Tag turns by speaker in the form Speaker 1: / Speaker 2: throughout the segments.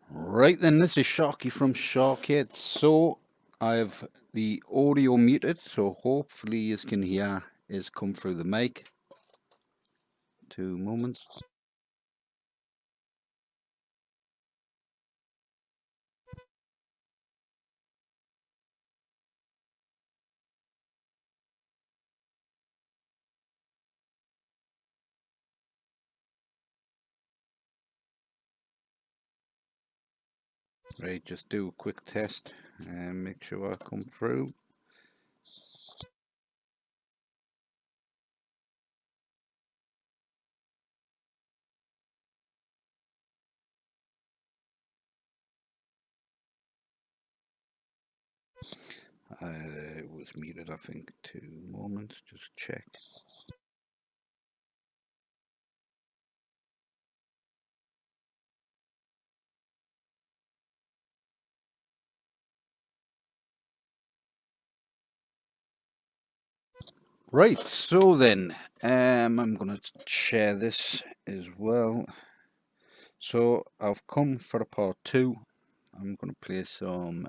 Speaker 1: Right then, this is Sharky from Shar-Kade. So I've the audio muted, so hopefully you can hear is come through the mic. 2 moments. Right, just do a quick test and make sure I come through. It was muted, I think. 2 moments, just check. Right, so then, I'm going to share this as well. So I've come for a part 2. I'm going to play some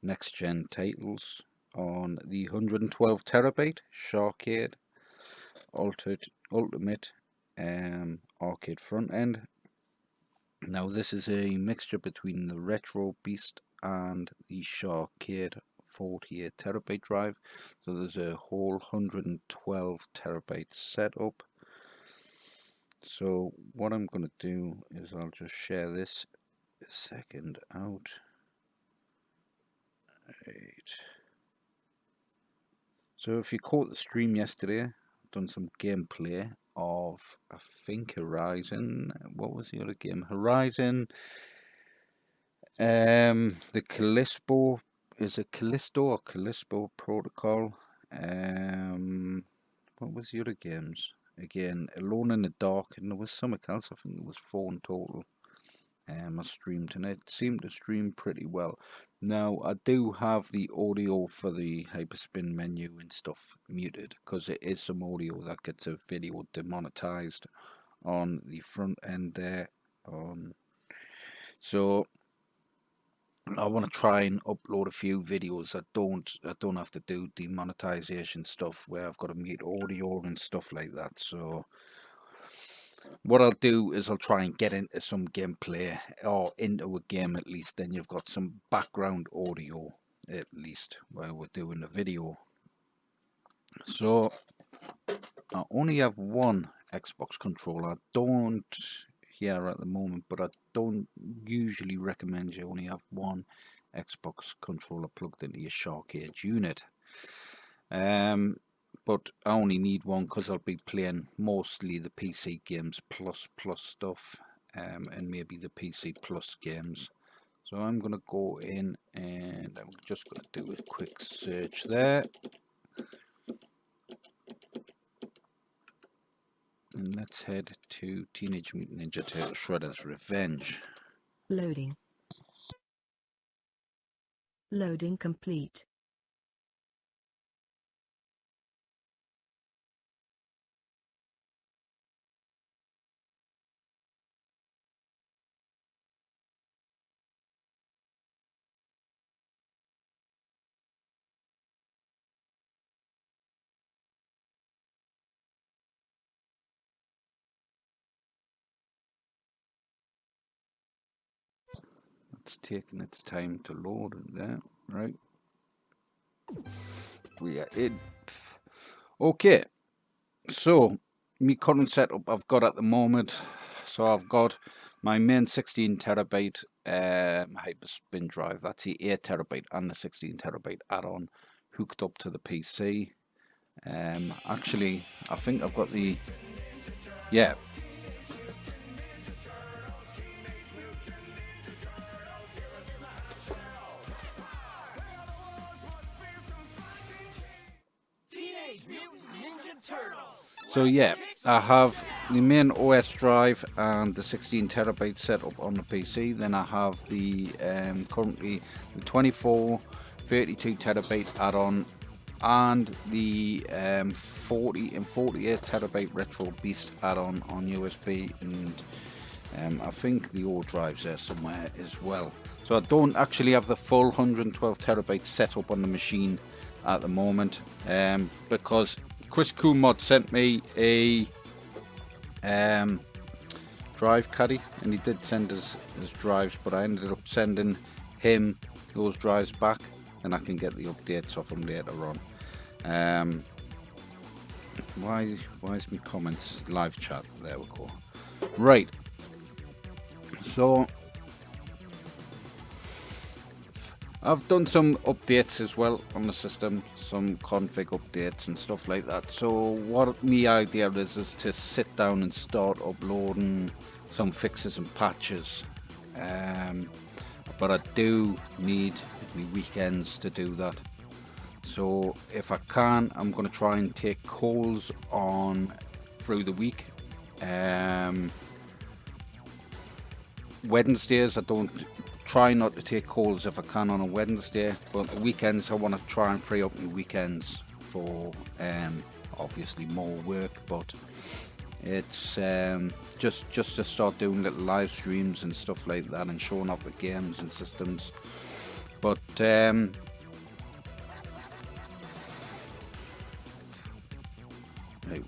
Speaker 1: NextGen titles on the 112 terabyte Shar-Kade Ultimate arcade front end. Now this is a mixture between the RetroBeast and the Shar-Kade 48 terabyte drive. So there's a whole 112 terabyte setup. So what I'm going to do is I'll just share this a second out. Right. So if you caught the stream yesterday, I've done some gameplay of, I think, Horizon. What was the other game? Horizon. The Callisto, is it Callisto or Callisto Protocol? What was the other games? Again, Alone in the Dark, and there was something else. I think there was 4 in total. I streamed, and it seemed to stream pretty well. Now, I do have the audio for the Hyperspin menu and stuff muted, because it is some audio that gets a video demonetized on the front end there. So I want to try and upload a few videos that don't have to do demonetization stuff, where I've got to mute audio and stuff like that. So what I'll do is I'll try and get into some gameplay, or into a game at least. Then you've got some background audio at least while we're doing the video. So I only have one Xbox controller. I don't here at the moment, but I don't usually recommend you only have one Xbox controller plugged into your Shar-Kade unit. But I only need one because I'll be playing mostly the PC games plus stuff, and maybe the PC plus games. So I'm going to go in and I'm just going to do a quick search there. And let's head to Teenage Mutant Ninja Turtles Shredder's Revenge.
Speaker 2: Loading. Loading complete.
Speaker 1: It's taking its time to load it there, right? We are in. Okay, so my current setup I've got at the moment. So I've got my main 16 terabyte Hyperspin drive. That's the 8 terabyte and the 16 terabyte add-on hooked up to the PC. Actually, I think I've got the, yeah. So yeah, I have the main OS drive and the 16 terabyte setup on the PC. Then I have the currently the 24, 32 terabyte add-on and the 40 and 48 terabyte RetroBeast add-on on USB, and I think the old drive's there somewhere as well. So I don't actually have the full 112 terabytes set up on the machine at the moment, because Krisscoolmods sent me a drive caddy, and he did send his drives, but I ended up sending him those drives back, and I can get the updates off him later on. Why is my comments live chat? There we go. Right, so I've done some updates as well on the system, some config updates and stuff like that. So what my idea is to sit down and start uploading some fixes and patches. But I do need my weekends to do that. So if I can, I'm going to try and take calls on through the week. Wednesdays I don't try not to take calls if I can on a Wednesday, but the weekends I want to try and free up my weekends for obviously more work, but it's just to start doing little live streams and stuff like that and showing off the games and systems. But hey,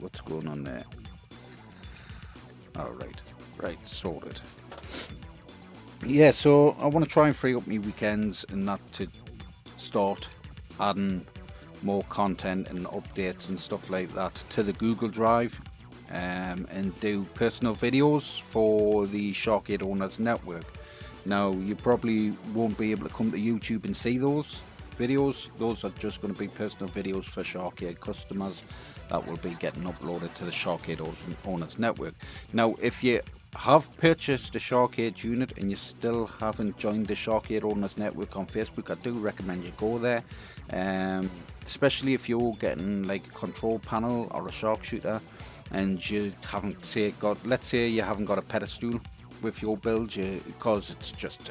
Speaker 1: what's going on there? All right, sorted. Yeah, so I want to try and free up my weekends and not to start adding more content and updates and stuff like that to the Google Drive, and do personal videos for the Shar-Kade Owners Network. Now, you probably won't be able to come to YouTube and see those videos. Those are just going to be personal videos for Shar-Kade customers that will be getting uploaded to the Shar-Kade Owners Network. Now, if you have purchased a Shar-Kade unit and you still haven't joined the Shar-Kade Owners Network on Facebook, I do recommend you go there, especially if you're getting like a control panel or a sharpshooter and you haven't let's say you haven't got a pedestal with your build, because it's just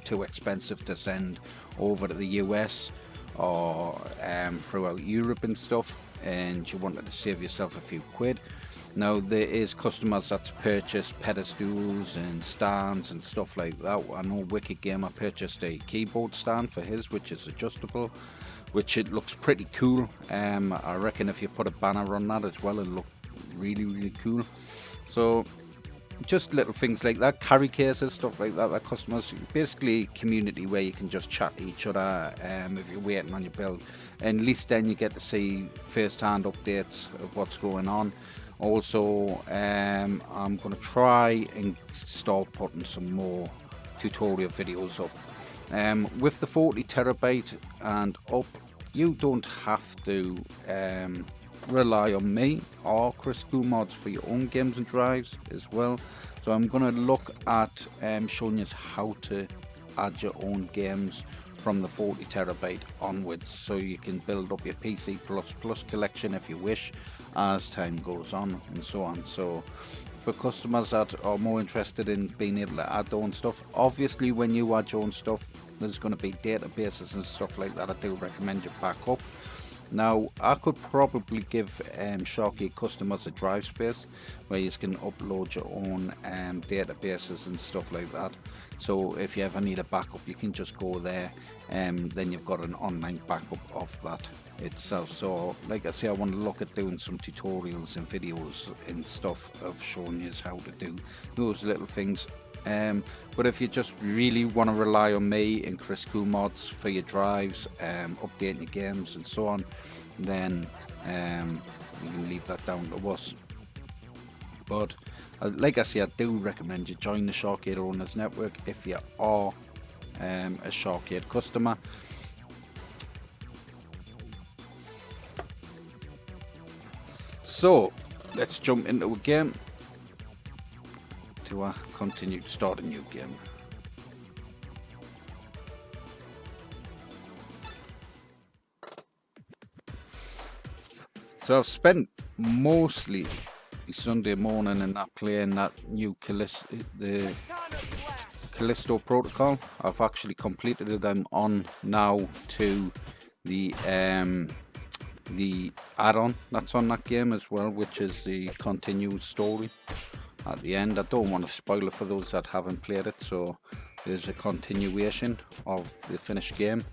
Speaker 1: too expensive to send over to the US or throughout Europe and stuff, and you wanted to save yourself a few quid. Now, there is customers that's purchased pedestals and stands and stuff like that. I know Wicked Gamer purchased a keyboard stand for his, which is adjustable, which it looks pretty cool. I reckon if you put a banner on that as well, it'll look really cool. So just little things like that, carry cases, stuff like that, that customers, basically community where you can just chat to each other if you're waiting on your build, and at least then you get to see first-hand updates of what's going on. Also, I'm going to try and start putting some more tutorial videos up. With the 40 terabyte and up, you don't have to rely on me or Krisscoolmods for your own games and drives as well. So I'm going to look at showing you how to add your own games from the 40 terabyte onwards, so you can build up your PC++ collection if you wish as time goes on and so on. So for customers that are more interested in being able to add their own stuff, obviously when you add your own stuff there's going to be databases and stuff like that. I do recommend you back up. Now, I could probably give Shar-Kade customers a drive space where you can upload your own databases and stuff like that. So if you ever need a backup, you can just go there, and then you've got an online backup of that itself. So like I say, I want to look at doing some tutorials and videos and stuff of showing you how to do those little things. But if you just really want to rely on me and Krisscoolmods for your drives, updating your games and so on, then you can leave that down to us. But like I say, I do recommend you join the Shar-Kade Owners Network if you are a Shar-Kade customer. So let's jump into a game. Do I continue to start a new game? So I've spent mostly Sunday morning and that playing that new the Callisto protocol. I've actually completed it. I'm on now to the add-on that's on that game as well, which is the continued story. at the end. I don't want to spoil it for those that haven't played it, so there's a continuation of the finished game,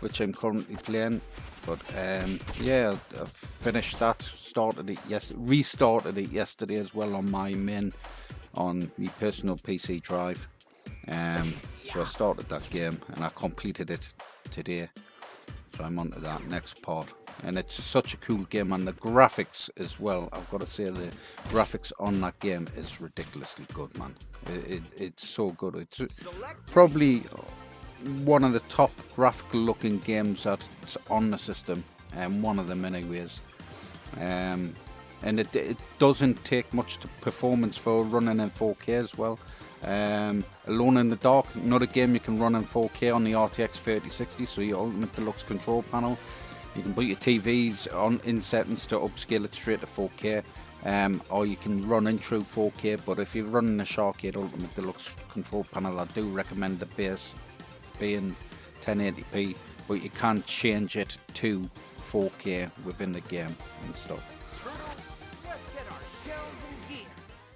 Speaker 1: which I'm currently playing. But yeah, I finished that, restarted it yesterday as well on my personal PC drive. So I started that game and I completed it today. So I'm on to that next part. And it's such a cool game, and the graphics as well. I've got to say, the graphics on that game is ridiculously good, man. It's so good. It's probably one of the top graphical looking games that's on the system, and one of them anyways. And it doesn't take much to performance for running in 4K as well. Alone in the Dark, another game you can run in 4K on the RTX 3060, so your Ultimate Deluxe control panel. You can put your TVs in settings to upscale it straight to 4K, or you can run in true 4K. But if you're running a Shar-Kade Ultimate Deluxe control panel, I do recommend the base being 1080p, but you can change it to 4K within the game and stuff.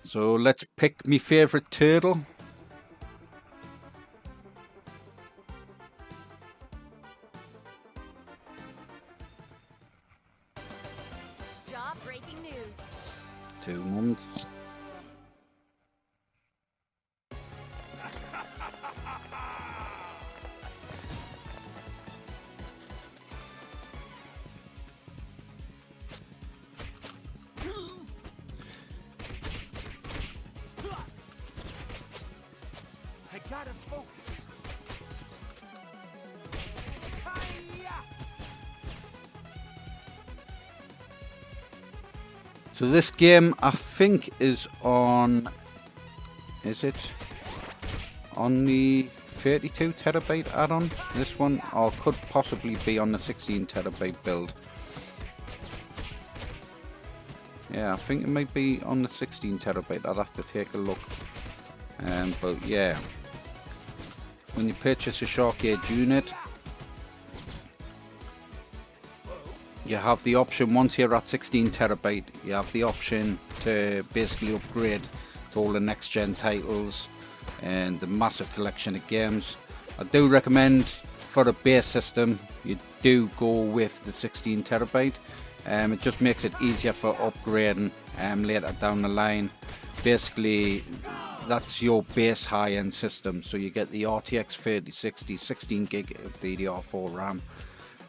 Speaker 1: So let's pick my favourite turtle.
Speaker 3: Breaking news.
Speaker 1: 2 months.
Speaker 4: I gotta focus.
Speaker 1: So this game, I think, is on, is it on the 32 terabyte add-on, this one, or could possibly be on the 16 terabyte build. Yeah, I think it might be on the 16 terabyte. I'd have to take a look. But yeah, when you purchase a Shar-Kade unit, you have the option, once you're at 16 terabyte, you have the option to basically upgrade to all the next gen titles and the massive collection of games. I do recommend for the base system you do go with the 16 terabyte. It just makes it easier for upgrading later down the line. Basically, that's your base high-end system. So you get the RTX 3060 16 gig of DDR4 Ram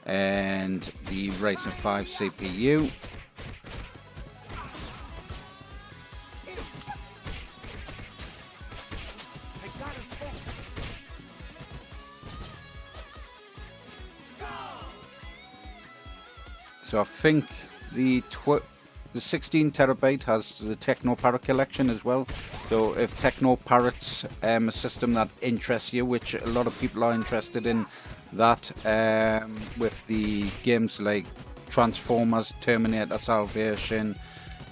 Speaker 1: and the Ryzen 5 CPU. So I think the 16 terabyte has the Techno Parrot collection as well. So if Techno Parrot's a system that interests you, which a lot of people are interested in, that with the games like Transformers, Terminator Salvation,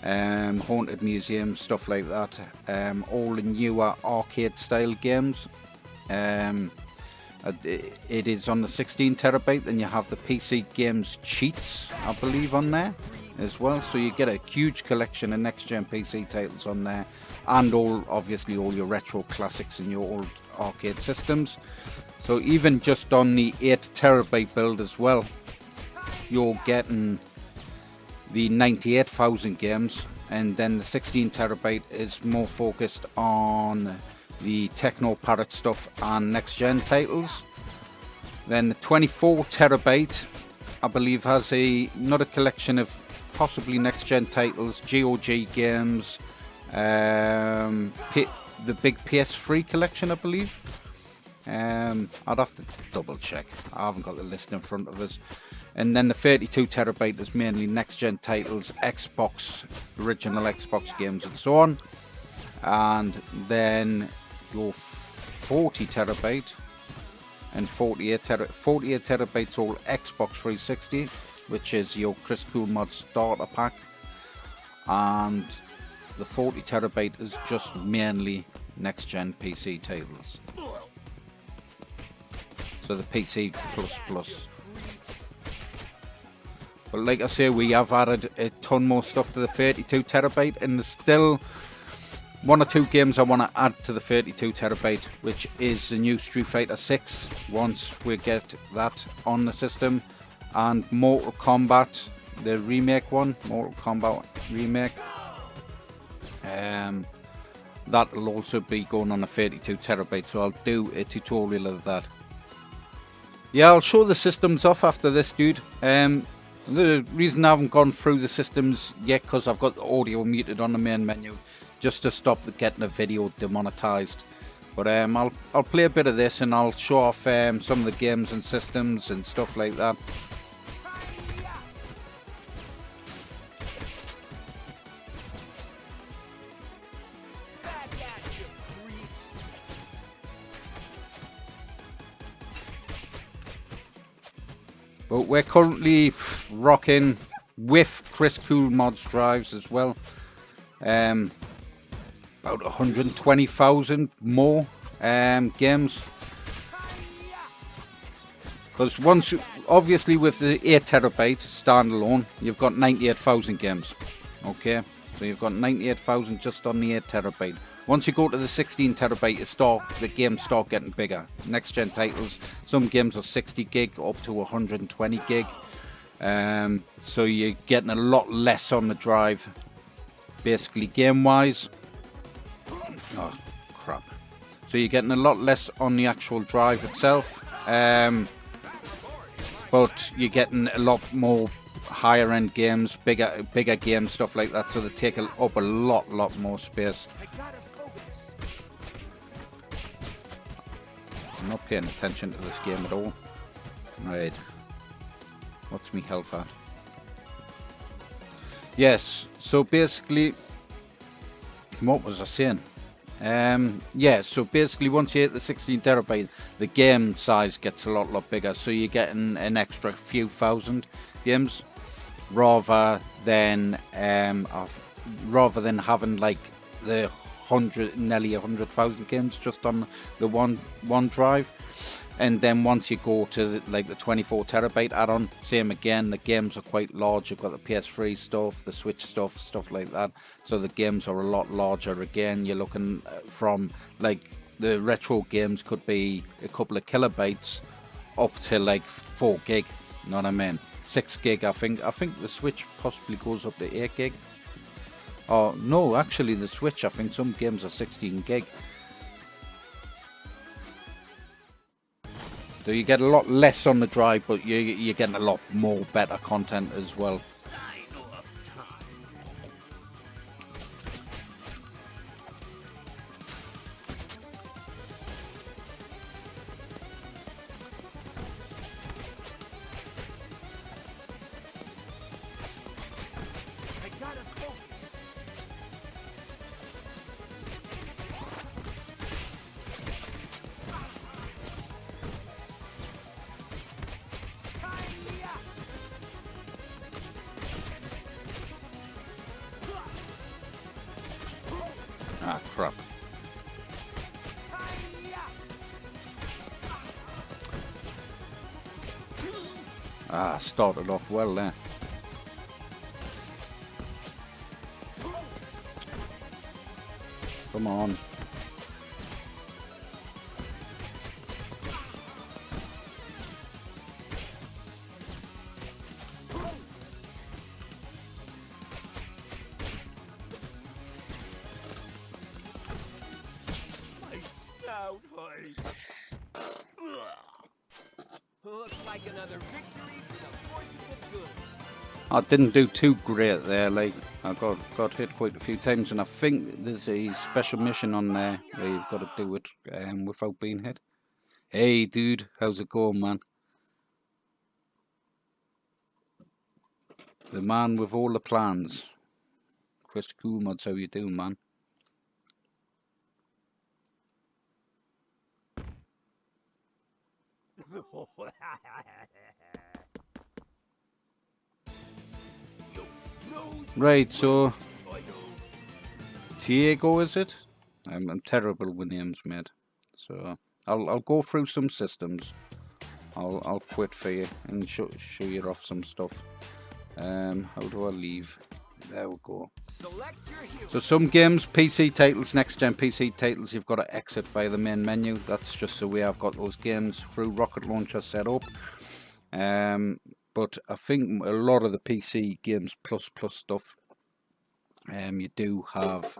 Speaker 1: Haunted Museum, stuff like that, all the newer arcade style games. It is on the 16 terabyte. Then you have the PC games cheats, I believe, on there as well. So you get a huge collection of next gen PC titles on there, and obviously all your retro classics and your old arcade systems. So even just on the 8 terabyte build as well, you're getting the 98,000 games, and then the 16 terabyte is more focused on the Techno Parrot stuff and next gen titles. Then the 24 terabyte, I believe, has another collection of possibly next gen titles, GOG games, the big PS3 collection, I believe. I'd have to double check. I haven't got the list in front of us. And then the 32 terabyte is mainly next gen titles, Xbox, original Xbox games and so on. And then your 40 terabyte and 48 terabytes all Xbox 360, which is your Krisscoolmods starter pack. And the 40 terabyte is just mainly next gen PC titles. So the PC++. But like I say, we have added a ton more stuff to the 32 terabyte, and there's still one or two games I want to add to the 32 terabyte, which is the new Street Fighter 6 once we get that on the system, and Mortal Kombat, the remake one, Mortal Kombat remake. That'll also be going on a 32 terabyte, so I'll do a tutorial of that. Yeah, I'll show the systems off after this, dude. The reason I haven't gone through the systems yet, because I've got the audio muted on the main menu, just to stop getting the video demonetized. But I'll play a bit of this, and I'll show off some of the games and systems and stuff like that. But we're currently rocking with Krisscoolmods drives as well. About 120,000 more games. Because once, obviously with the 8 terabyte standalone, you've got 98,000 games. Okay, so you've got 98,000 just on the 8 terabyte. Once you go to the 16 terabyte, the games start getting bigger. Next gen titles, some games are 60 gig up to 120 gig. So you're getting a lot less on the drive, basically game wise. Oh crap! So you're getting a lot less on the actual drive itself, but you're getting a lot more higher end games, bigger games, stuff like that. So they take up a lot more space. I'm not paying attention to this game at all. Right. What's me health at? Yes, so basically, what was I saying? Yeah, so basically once you hit the 16 terabyte, the game size gets a lot bigger. So you're getting an extra few thousand games, rather than having like the nearly 100,000 games just on the one drive. And then once you go to like the 24 terabyte add-on, same again, the games are quite large. You've got the PS3 stuff, the Switch stuff like that. So the games are a lot larger again. You're looking from like the retro games could be a couple of kilobytes up to like 4 gig. You know what I mean? 6 gig, I think the Switch possibly goes up to 8 gig. Oh no, actually the Switch, I think some games are 16 gig. So you get a lot less on the drive, but you're getting a lot more better content as well. Ah, crap. Ah, started off well there. Come on.
Speaker 4: Looks like another victory for the forces of good.
Speaker 1: I didn't do too great there, like I got hit quite a few times, and I think there's a special mission on there where you've got to do it without being hit. Hey dude, how's it going, man? The man with all the plans. Krisscoolmods, how you doing, man? Right, so Diego, is it? I'm terrible with names, mate. So I'll go through some systems. I'll quit for you and show you off some stuff. How do I leave? There we go.
Speaker 4: Select your hero.
Speaker 1: So some games, PC titles, next-gen PC titles, you've got to exit via the main menu. That's just the way I've got those games through Rocket Launcher set up. But I think a lot of the PC games plus stuff, you do have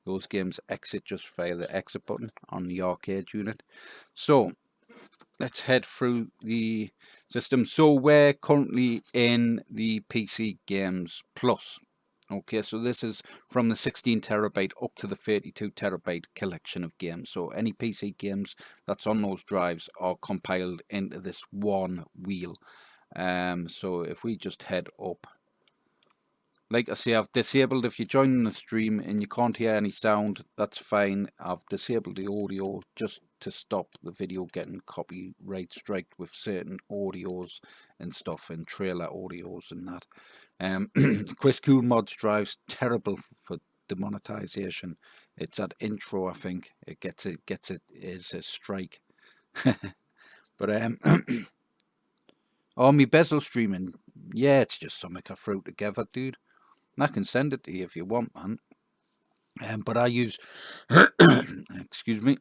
Speaker 1: those games exit just via the exit button on the arcade unit. So let's head through the system. So we're currently in the PC games plus. Okay, so this is from the 16 terabyte up to the 32 terabyte collection of games. So any PC games that's on those drives are compiled into this one wheel. So if we just head up, like I say, I've disabled, if you're joining the stream and you can't hear any sound, that's fine. I've disabled the audio just to stop the video getting copyright striked with certain audios and stuff, and trailer audios and that. Krisscoolmods drives terrible for demonetization. It's that intro, I think. It gets it is a strike. But oh, me bezel streaming, yeah, it's just something I threw together, dude. I can send it to you if you want, man. But I use, excuse me,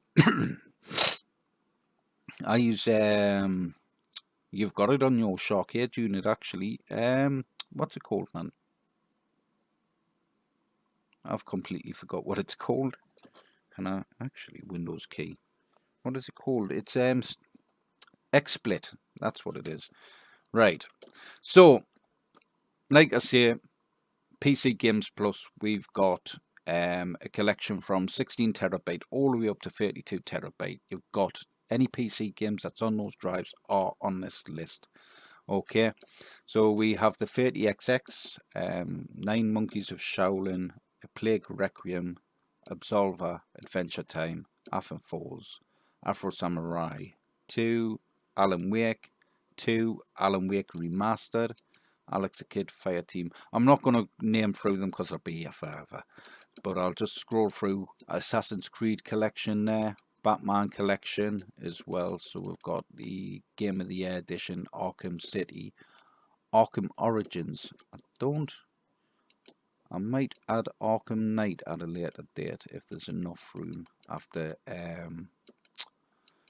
Speaker 1: I use, you've got it on your Shar-Kade unit, actually. What's it called, man? I've completely forgot what it's called. Can I actually Windows key? What is it called? It's XSplit. That's what it is. Right. So, like I say, PC Games Plus, we've got a collection from 16 terabyte all the way up to 32 terabyte. You've got any PC games that's on those drives are on this list. Okay, so we have the 30XX, 9 Monkeys of Shaolin, A Plague Requiem, Absolver, Adventure Time, After Falls, Afro Samurai, 2 Alan Wake, 2 Alan Wake Remastered, Alex the Kid, Fireteam. I'm not going to name through them because I'll be here forever, but I'll just scroll through. Assassin's Creed collection there, Batman collection as well. So we've got the Game of the Year edition, Arkham City, Arkham Origins. I might add Arkham Knight at a later date if there's enough room after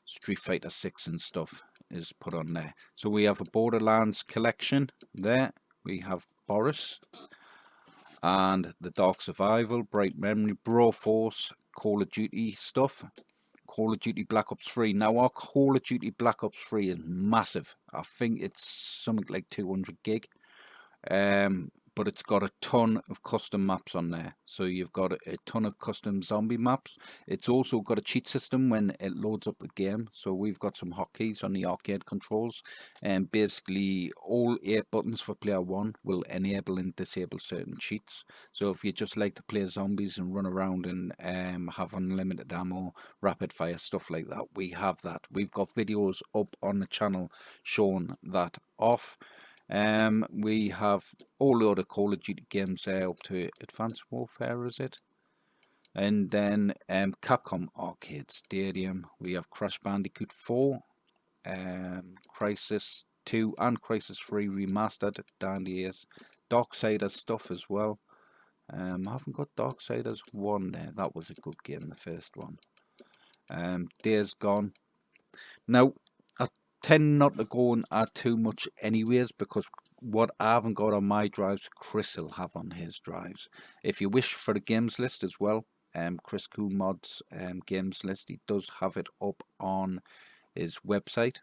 Speaker 1: Street Fighter 6 and stuff is put on there. So we have a Borderlands collection there. We have Boris and the Dark Survival, Bright Memory, Broforce, Call of Duty stuff, Call of Duty Black Ops 3. Now our Call of Duty Black Ops 3 is massive. I think it's something like 200 gig. But it's got a ton of custom maps on there. So you've got a ton of custom zombie maps. It's also got a cheat system when it loads up the game. So we've got some hotkeys on the arcade controls. And basically all 8 buttons for player 1 will enable and disable certain cheats. So if you just like to play zombies and run around and have unlimited ammo, rapid fire, stuff like that, we have that. We've got videos up on the channel showing that off. We have all the other Call of Duty games there up to Advanced Warfare, is it? And then Capcom Arcade Stadium. We have Crash Bandicoot 4, Crisis 2 and Crisis 3 Remastered, Dandies, Darksiders stuff as well. I haven't got Darksiders 1 there. That was a good game, the first one. Days Gone. Now, I tend not to go and add too much anyways, because what I haven't got on my drives, Chris will have on his drives. If you wish for the games list as well, Krisscoolmods games list, he does have it up on his website.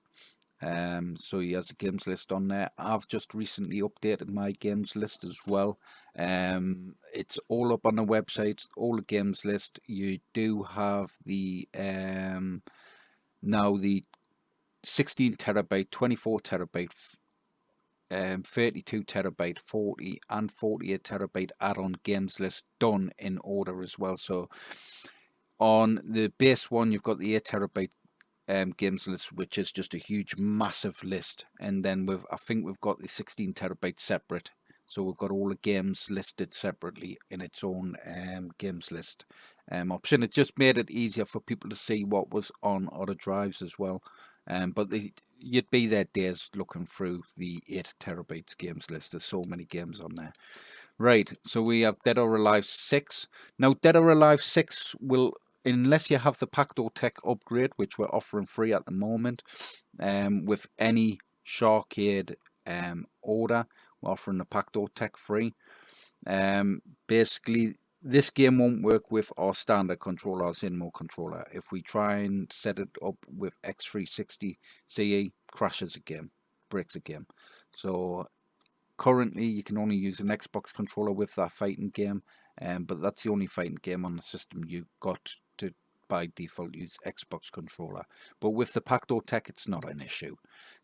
Speaker 1: So he has a games list on there. I've just recently updated my games list as well. It's all up on the website, all the games list. You do have the now the 16 terabyte, 24 terabyte, 32 terabyte, 40 and 48 terabyte add-on games list done in order as well. So on the base one, you've got the 8 terabyte games list, which is just a huge massive list, and then I think we've got the 16 terabyte separate. So we've got all the games listed separately in its own games list option. It just made it easier for people to see what was on other drives as well. But you'd be there days looking through the 8 terabytes games list. There's so many games on there. Right, so we have Dead or Alive 6. Now, Dead or Alive 6 will, unless you have the PactoTech upgrade, which we're offering free at the moment, with any Shar-Kade order, we're offering the PactoTech free. Basically, this game won't work with our standard controller, our Zinmo controller. If we try and set it up with X360 CE, crashes a game, breaks a game. So currently, you can only use an Xbox controller with that fighting game, but that's the only fighting game on the system you've got to, by default, use Xbox controller. But with the PactoTech, it's not an issue.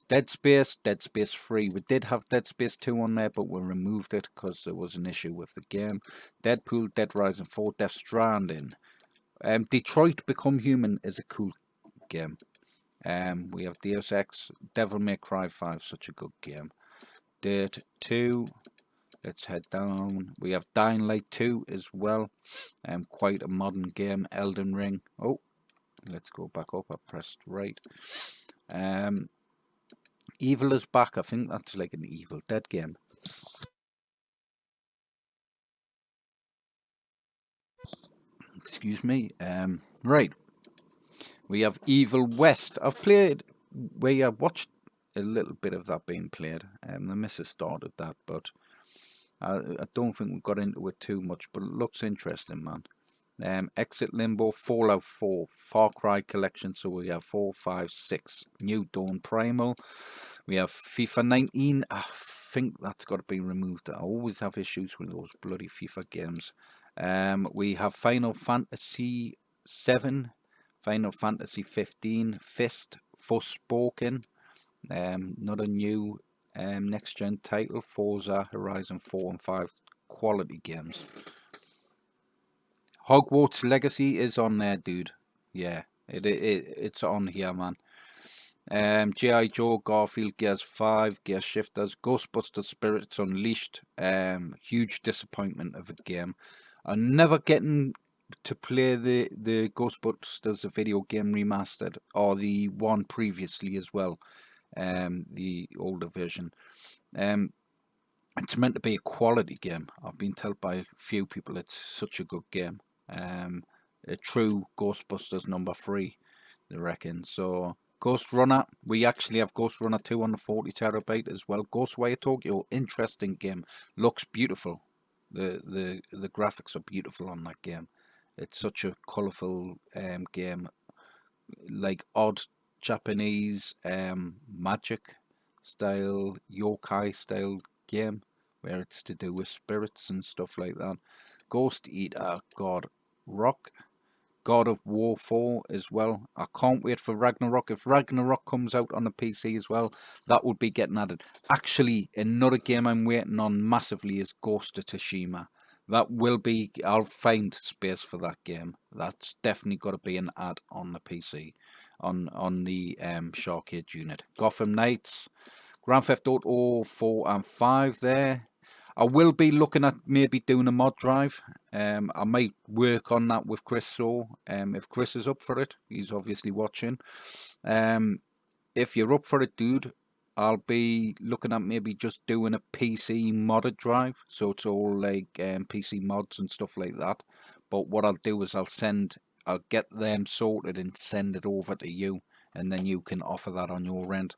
Speaker 1: Dead Space 3. We did have Dead Space 2 on there, but we removed it because there was an issue with the game. Deadpool, Dead Rising 4, Death Stranding. Detroit Become Human is a cool game. We have Deus Ex, Devil May Cry 5, such a good game. Dirt 2, let's head down. We have Dying Light 2 as well. Quite a modern game. Elden Ring. Oh, let's go back up. I pressed right. Evil is Back. I think that's like an Evil Dead game. Excuse me. Right. We have Evil West. I've played. We watched a little bit of that being played. The missus started that, but I don't think we got into it too much. But it looks interesting, man. Exit Limbo, Fallout 4, Far Cry Collection. So we have 4, 5, 6. New Dawn Primal. We have FIFA 19. I think that's got to be removed. I always have issues with those bloody FIFA games. We have Final Fantasy 7, Final Fantasy 15, Fist, Forspoken. Not a new next-gen title. Forza Horizon 4 and 5 quality games. Hogwarts Legacy is on there, dude. Yeah, it's on here, man. G.I. Joe, Garfield, Gears 5, Gear Shifters, Ghostbusters Spirits Unleashed. Huge disappointment of a game. I'm never getting to play the Ghostbusters, the video game remastered, or the one previously as well, the older version. It's meant to be a quality game. I've been told by a few people it's such a good game. A true Ghostbusters number 3, they reckon. So Ghost Runner, we actually have Ghost Runner 2 on the 40 terabyte as well. Ghostwire Tokyo, interesting game. Looks beautiful. The graphics are beautiful on that game. It's such a colourful game, like odd Japanese magic style, yokai style game, where it's to do with spirits and stuff like that. Ghost Eater, God of War 4 as well. I can't wait for Ragnarok. If Ragnarok comes out on the PC as well, that would be getting added. Actually, another game I'm waiting on massively is Ghost of Tsushima. That will be, I'll find space for that game. That's definitely got to be an add on the PC, on the Shar-Kade unit. Gotham Knights, Grand Theft Auto 4 and 5 there. I will be looking at maybe doing a mod drive. I might work on that with Chris, so if Chris is up for it, he's obviously watching. If you're up for it, dude, I'll be looking at maybe just doing a PC modded drive. So it's all like PC mods and stuff like that. But what I'll do is I'll get them sorted and send it over to you, and then you can offer that on your end.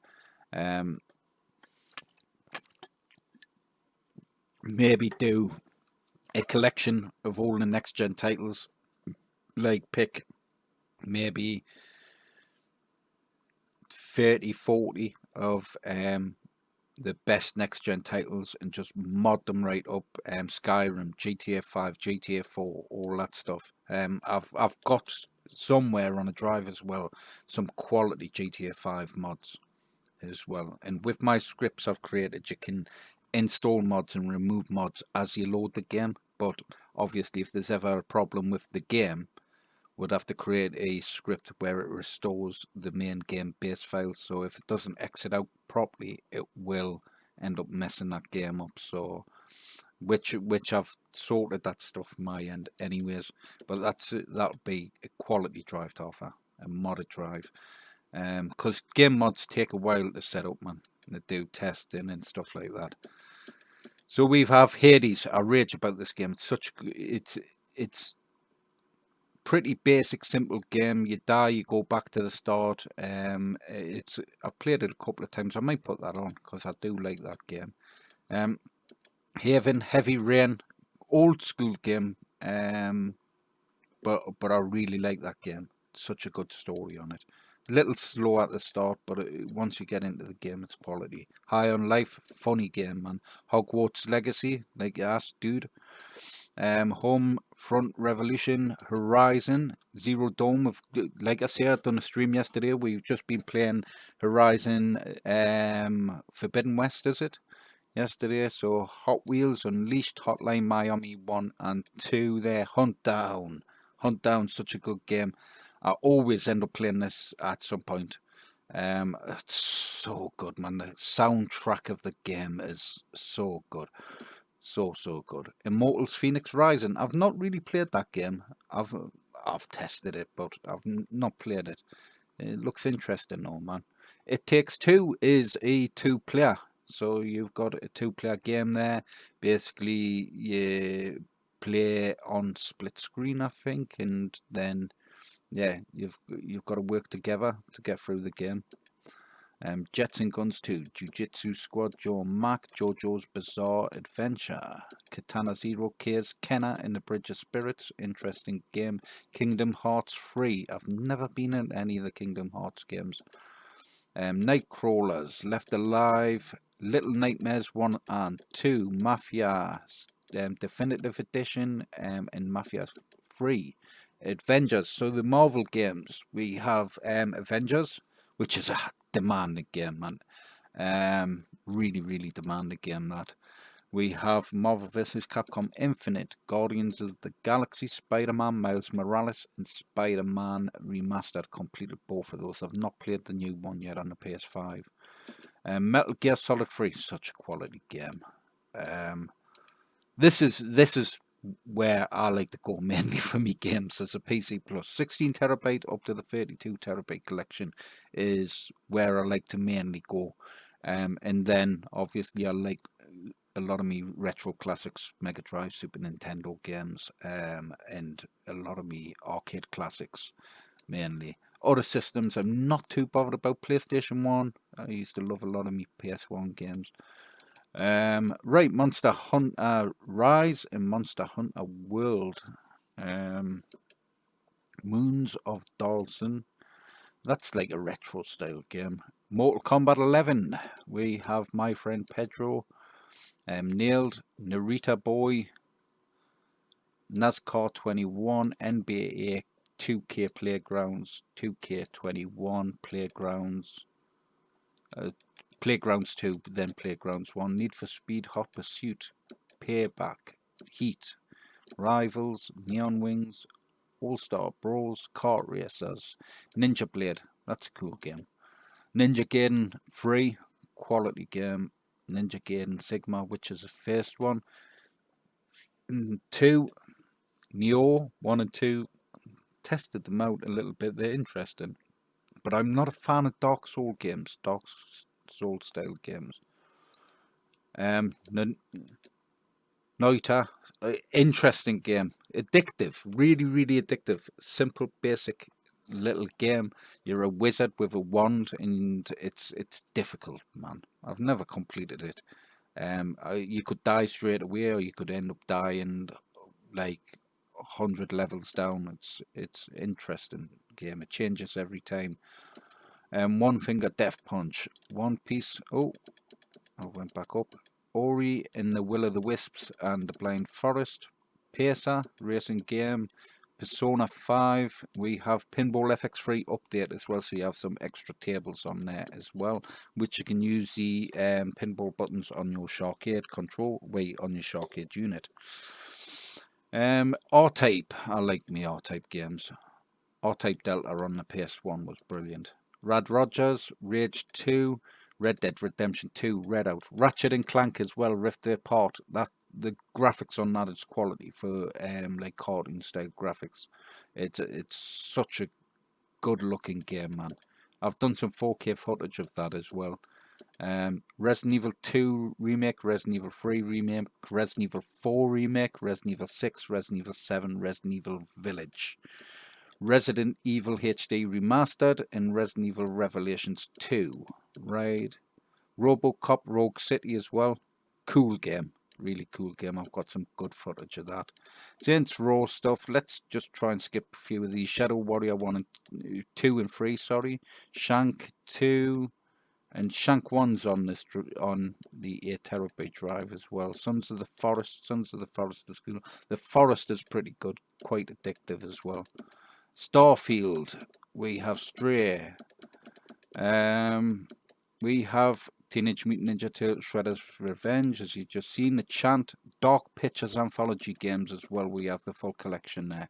Speaker 1: Maybe do a collection of all the next gen titles, like pick maybe 30-40 of the best next gen titles and just mod them right up. Skyrim, GTA 5, GTA 4, all that stuff. I've got somewhere on a drive as well some quality GTA 5 mods as well, and with my scripts I've created, you can install mods and remove mods as you load the game. But obviously, if there's ever a problem with the game, we'd have to create a script where it restores the main game base files. So if it doesn't exit out properly, it will end up messing that game up. So which I've sorted that stuff my end anyways. But that'll be a quality drive to offer, a modded drive. because game mods take a while to set up, man. They do testing and stuff like that. So we have Hades. I rage about this game. It's pretty basic, simple game. You die, you go back to the start. I've played it a couple of times. I might put that on because I do like that game. Haven, Heavy Rain, old school game. But I really like that game. Such a good story on it. A little slow at the start, but once you get into the game, it's quality. High on Life, funny game, man. Hogwarts Legacy, like you asked, dude. Home Front Revolution, Horizon, Zero Dawn. Like I said, I've done a stream yesterday. We've just been playing Horizon Forbidden West, is it? Yesterday. So Hot Wheels Unleashed, Hotline Miami 1 and 2 there. Hunt Down, such a good game. I always end up playing this at some point. It's so good, man. The soundtrack of the game is so good. So good. Immortals Phoenix Rising. I've not really played that game. I've tested it, but I've not played it. It looks interesting though, man. It Takes Two is a 2-player. So you've got a 2-player game there. Basically, you play on split screen, I think, and then yeah, you've got to work together to get through the game. Jets and Guns 2, Jiu-Jitsu Squad, Joe Mac, JoJo's Bizarre Adventure, Katana Zero, Case Kenna in the Bridge of Spirits, interesting game. Kingdom Hearts 3, I've never been in any of the Kingdom Hearts games. Nightcrawlers, Left Alive, Little Nightmares 1 and 2, Mafia Definitive Edition, and Mafia 3. Avengers, so the Marvel games, we have Avengers, which is a demanding game, man. Really demanding game, that. We have Marvel vs. Capcom Infinite, Guardians of the Galaxy, Spider-Man, Miles Morales, and Spider-Man Remastered. Completed both of those. I've not played the new one yet on the PS5. Metal Gear Solid 3, such a quality game. This is where I like to go mainly for me games as a PC Plus. 16 terabyte up to the 32 terabyte collection is where I like to mainly go. And then obviously I like a lot of me retro classics, Mega Drive, Super Nintendo games, and a lot of me arcade classics mainly. Other systems, I'm not too bothered about. PlayStation 1, I used to love a lot of me PS1 games. Right, Monster Hunter Rise and Monster Hunter World. Moons of Dawson. That's like a retro style game. Mortal Kombat 11. We have my friend Pedro. Nailed, Narita Boy, NASCAR 21, NBA 2K Playgrounds, 2K21 Playgrounds, Playgrounds 2, then Playgrounds 1, Need for Speed, Hot Pursuit, Payback, Heat, Rivals, Neon Wings, All-Star Brawls, Kart Racers, Ninja Blade, that's a cool game. Ninja Gaiden 3, quality game. Ninja Gaiden Sigma, which is the first one. 2, Neo 1 and 2, tested them out a little bit. They're interesting, but I'm not a fan of Dark Soul games, Dark Soul style games. Noita, interesting game, addictive, really addictive. Simple, basic little game. You're a wizard with a wand, and it's difficult, man. I've never completed it. You could die straight away, or you could end up dying like 100 levels down. It's interesting game. It changes every time. One Finger Death Punch, One Piece. Oh, I went back up. Ori and the Will of the Wisps and the Blind Forest. Pacer racing game. Persona 5. We have Pinball FX3 update as well, so you have some extra tables on there as well, which you can use the pinball buttons on your Shar-Kade control, on your Shar-Kade unit. R-Type. I like me R-Type games. R-Type Delta on the PS1 was brilliant. Rad Rogers, Rage 2, Red Dead Redemption 2, Redout, Ratchet and Clank as well, Rift Apart. That the graphics on that is quality for like cartoon style graphics. It's such a good looking game, man. I've done some 4K footage of that as well. Resident Evil 2 Remake, Resident Evil 3 Remake, Resident Evil 4 Remake, Resident Evil 6, Resident Evil 7, Resident Evil Village, Resident Evil HD Remastered, and Resident Evil Revelations 2. Right. RoboCop Rogue City as well. Cool game. Really cool game. I've got some good footage of that. Saints Row stuff. Let's just try and skip a few of these. Shadow Warrior 1 and 2 and 3, sorry. Shank 2 and Shank 1's on this on the 8TB drive as well. Sons of the Forest is cool. The Forest is pretty good, quite addictive as well. Starfield, we have Stray, we have Teenage Mutant Ninja Turtles Shredder's Revenge, as you just seen. The Chant, Dark Pictures Anthology games as well. We have the full collection there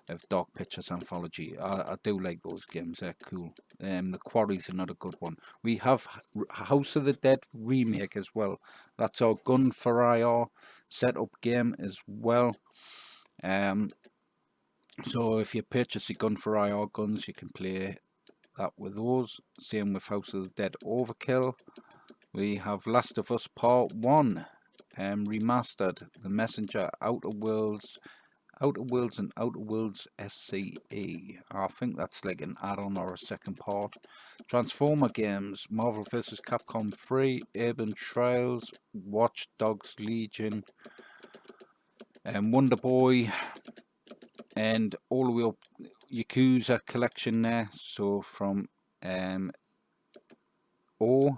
Speaker 1: of Dark Pictures Anthology. I do like those games, they're cool. The Quarry's another good one. We have House of the Dead Remake as well. That's our Gun for IR setup game as well. So if you purchase a Gun for IR guns, you can play that with those. Same with House of the Dead Overkill. We have Last of Us Part 1 remastered, The Messenger, Outer Worlds and Outer Worlds SCE. I think that's like an add-on or a second part. Transformer games, Marvel vs. Capcom 3, Urban Trials, Watch Dogs Legion, Wonder Boy, and all the way up Yakuza collection there. So from O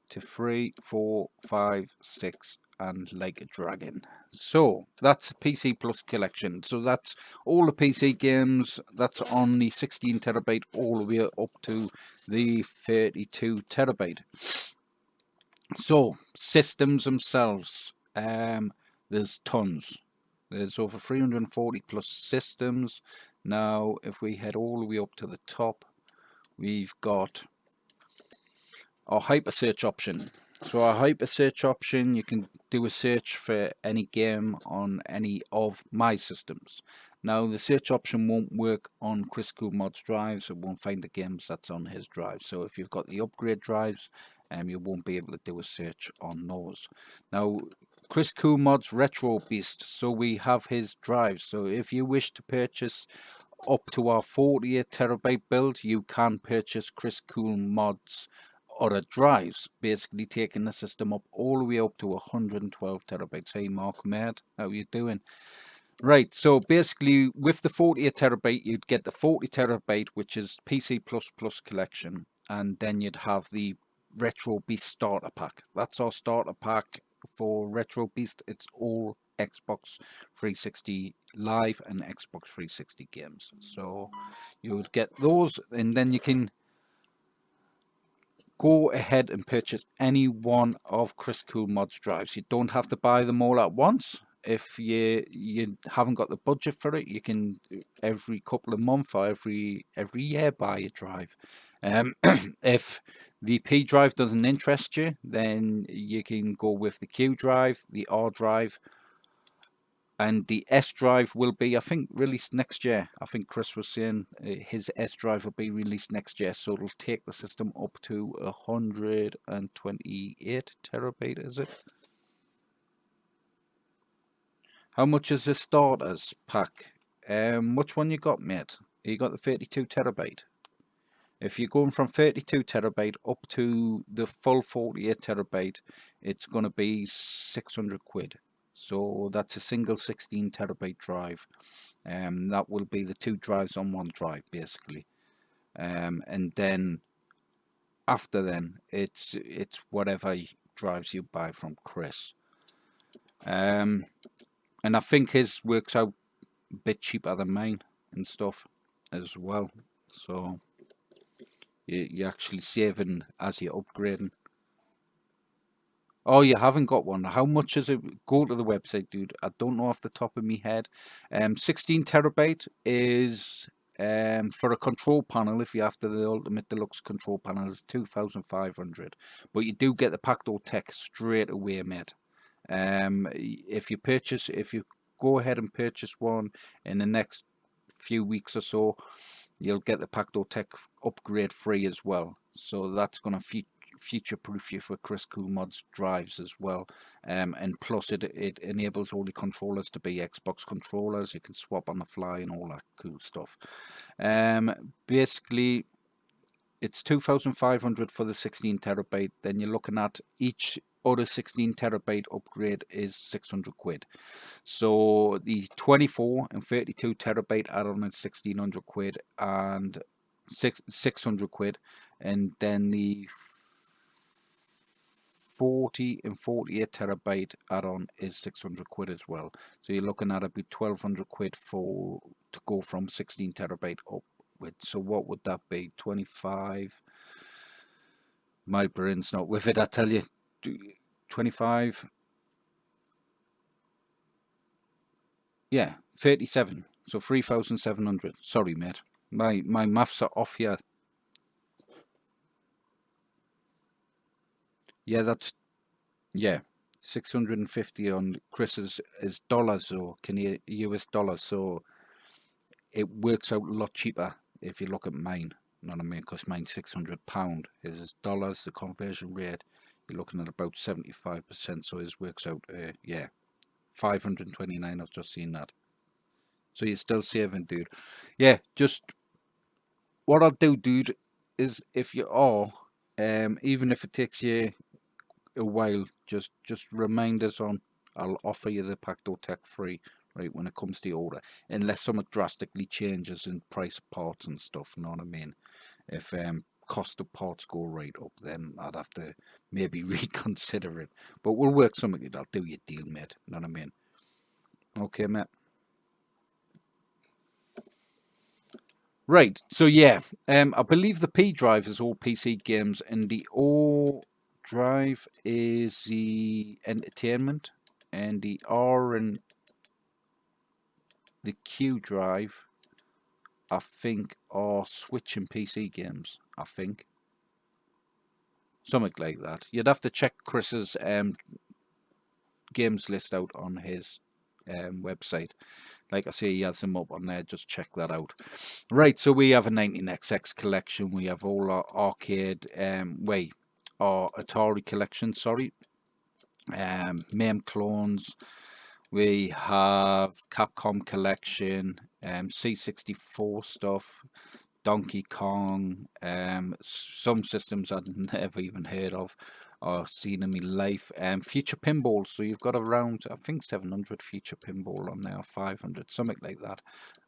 Speaker 1: to 3, 4, 5, 6 and Like a Dragon. So that's the PC Plus collection. So that's all the PC games that's on the 16TB all the way up to the 32TB. So systems themselves, there's tons. There's over 340 plus systems. Now if we head all the way up to the top, we've got our hyper search option. So our hyper search option, you can do a search for any game on any of my systems. Now the search option won't work on Krisscoolmods drives. It won't find the games that's on his drive. So if you've got the upgrade drives, you won't be able to do a search on those. Now Krisscoolmods RetroBeast, so we have his drives. So if you wish to purchase up to our 48TB build, you can purchase Krisscoolmods other drives, basically taking the system up all the way up to 112TB. Hey Mark, mate, how you doing? Right, so basically with the 48TB, you'd get the 40TB, which is PC++ collection, and then you'd have the RetroBeast starter pack. That's our starter pack for RetroBeast. It's all Xbox 360 Live and Xbox 360 games. So you would get those, and then you can go ahead and purchase any one of Krisscoolmods drives. You don't have to buy them all at once. If you haven't got the budget for it, you can every couple of months or every year buy a drive. If the P drive doesn't interest you, then you can go with the Q drive, the R drive, and the S drive will be, I think, released next year. I think Chris was saying his S drive will be released next year, so it'll take the system up to 128TB, is it? How much is the starters pack? Which one you got, mate? You got the 32TB. If you're going from 32TB up to the full 48TB, it's going to be 600 quid. So that's a single 16TB drive. That will be the two drives on one drive, basically. And then after then, it's whatever drives you buy from Chris. And I think his works out a bit cheaper than mine and stuff as well. So you're actually saving as you're upgrading. Oh, you haven't got one. How much is it? Go to the website, dude. I don't know off the top of my head. 16TB is for a control panel. If you have the Ultimate Deluxe control panel, is 2,500. But you do get the PactoTech straight away, mate. If you go ahead and purchase one in the next few weeks or so, you'll get the PactoTech upgrade free as well. So that's going to future-proof you for Krisscoolmods drives as well. And plus it enables all the controllers to be Xbox controllers. You can swap on the fly and all that cool stuff. Basically, it's 2,500 for the 16 terabyte. Then you're looking at each other 16 terabyte upgrade is 600 quid. So the 24 and 32 terabyte add-on is 1,600 quid and 600 quid, and then the 40 and 48 terabyte add-on is 600 quid as well. So you're looking at about 1,200 quid to go from 16 terabyte up with. So what would that be? 25. My brain's not with it, I tell you. 25. Yeah, 37. So 3,700. Sorry, mate. My maths are off here. Yeah, that's 650 on Chris's is dollars or US dollars. So it works out a lot cheaper if you look at mine. You know what I mean? Because mine's £600. His is dollars. The conversion rate, you're looking at about 75%. So his works out, 529. I've just seen that. So you're still saving, dude. Yeah, just what I'll do, dude, is if you are, even if it takes you a while, just remind us on. I'll offer you the PactoTech free, right, when it comes to the order, unless something drastically changes in price of parts and stuff. You know what I mean? If cost of parts go right up, then I'd have to maybe reconsider it. But we'll work something. I'll do your deal, mate. You know what I mean? Okay, mate. Right, so yeah, I believe the P drive is all PC games, and the O drive is the entertainment, and the R and the Q drive, I think, are Switch and PC games. I think something like that. You'd have to check Chris's games list out on his website. Like I say, he has them up on there. Just check that out. Right, so we have a 19XX collection. We have all our arcade, our Atari collection. Sorry, MAME clones. We have Capcom collection, C64 stuff, Donkey Kong, some systems I'd never even heard of or seen in my life, Future Pinball. So you've got around, I think, 700 Future Pinball on there, 500, something like that,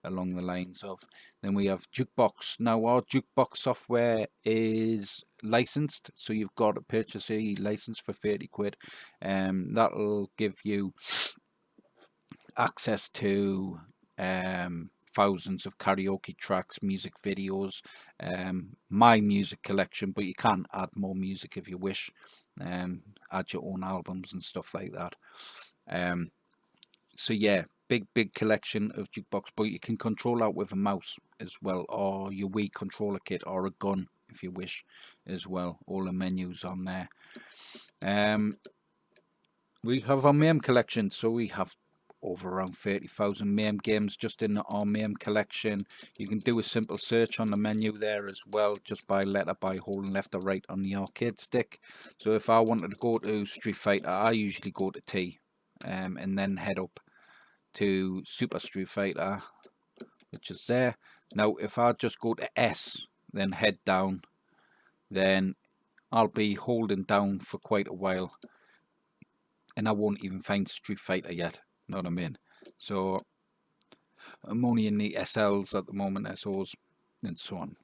Speaker 1: along the lines of. Then we have Jukebox. Now our Jukebox software is licensed, so you've got to purchase a license for 30 quid. That'll give you access to thousands of karaoke tracks, music videos, my music collection, but you can add more music if you wish, add your own albums and stuff like that. So yeah, big collection of Jukebox, but you can control that with a mouse as well, or your Wii controller kit, or a gun if you wish as well. All the menus on there. We have our MAME collection, so we have over around 30,000 MAME games just in our MAME collection. You can do a simple search on the menu there as well, just by letter, by holding left or right on the arcade stick. So if I wanted to go to Street Fighter, I usually go to T, and then head up to Super Street Fighter, which is there. Now if I just go to S, then head down, then I'll be holding down for quite a while, and I won't even find Street Fighter yet. Know what I mean? So I'm only in the SLs at the moment, SOs and so on.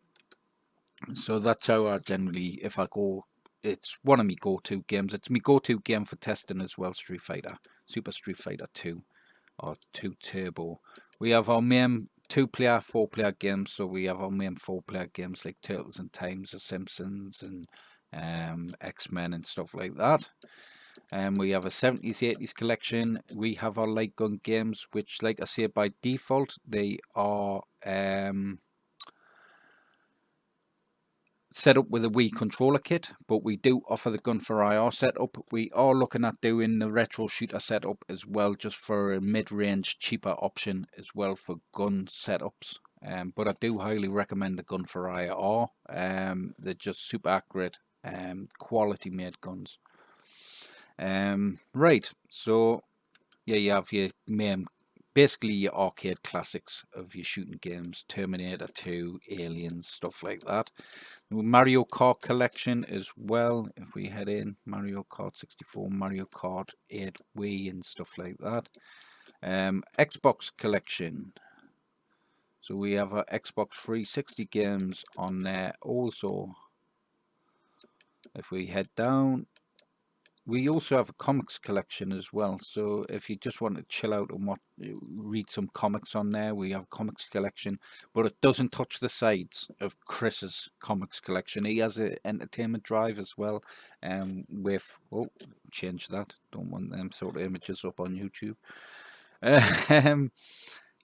Speaker 1: So that's how I generally, if I go, it's one of my go-to games. It's my go-to game for testing as well, Street Fighter, Super Street Fighter 2 or 2 Turbo. We have our main 2-player, 4-player games. So we have our main 4-player games like Turtles in Time, The Simpsons, and X-Men and stuff like that. We have a 70s, 80s collection. We have our light gun games, which, like I say, by default, they are set up with a Wii controller kit, but we do offer the gun for IR setup. We are looking at doing the retro shooter setup as well, just for a mid-range, cheaper option as well for gun setups. But I do highly recommend the gun for IR. They're just super accurate, quality made guns. Right, so yeah, you have your main, basically your arcade classics of your shooting games, Terminator 2, Aliens, stuff like that. Mario Kart collection as well. If we head in, Mario Kart 64, Mario Kart 8 Wii and stuff like that. Xbox collection. So we have our Xbox 360 games on there also. If we head down, we also have a comics collection as well. So if you just want to chill out and read some comics on there, we have a comics collection, but it doesn't touch the sides of Chris's comics collection. He has an entertainment drive as well, with, oh, change that. Don't want them sort of images up on YouTube.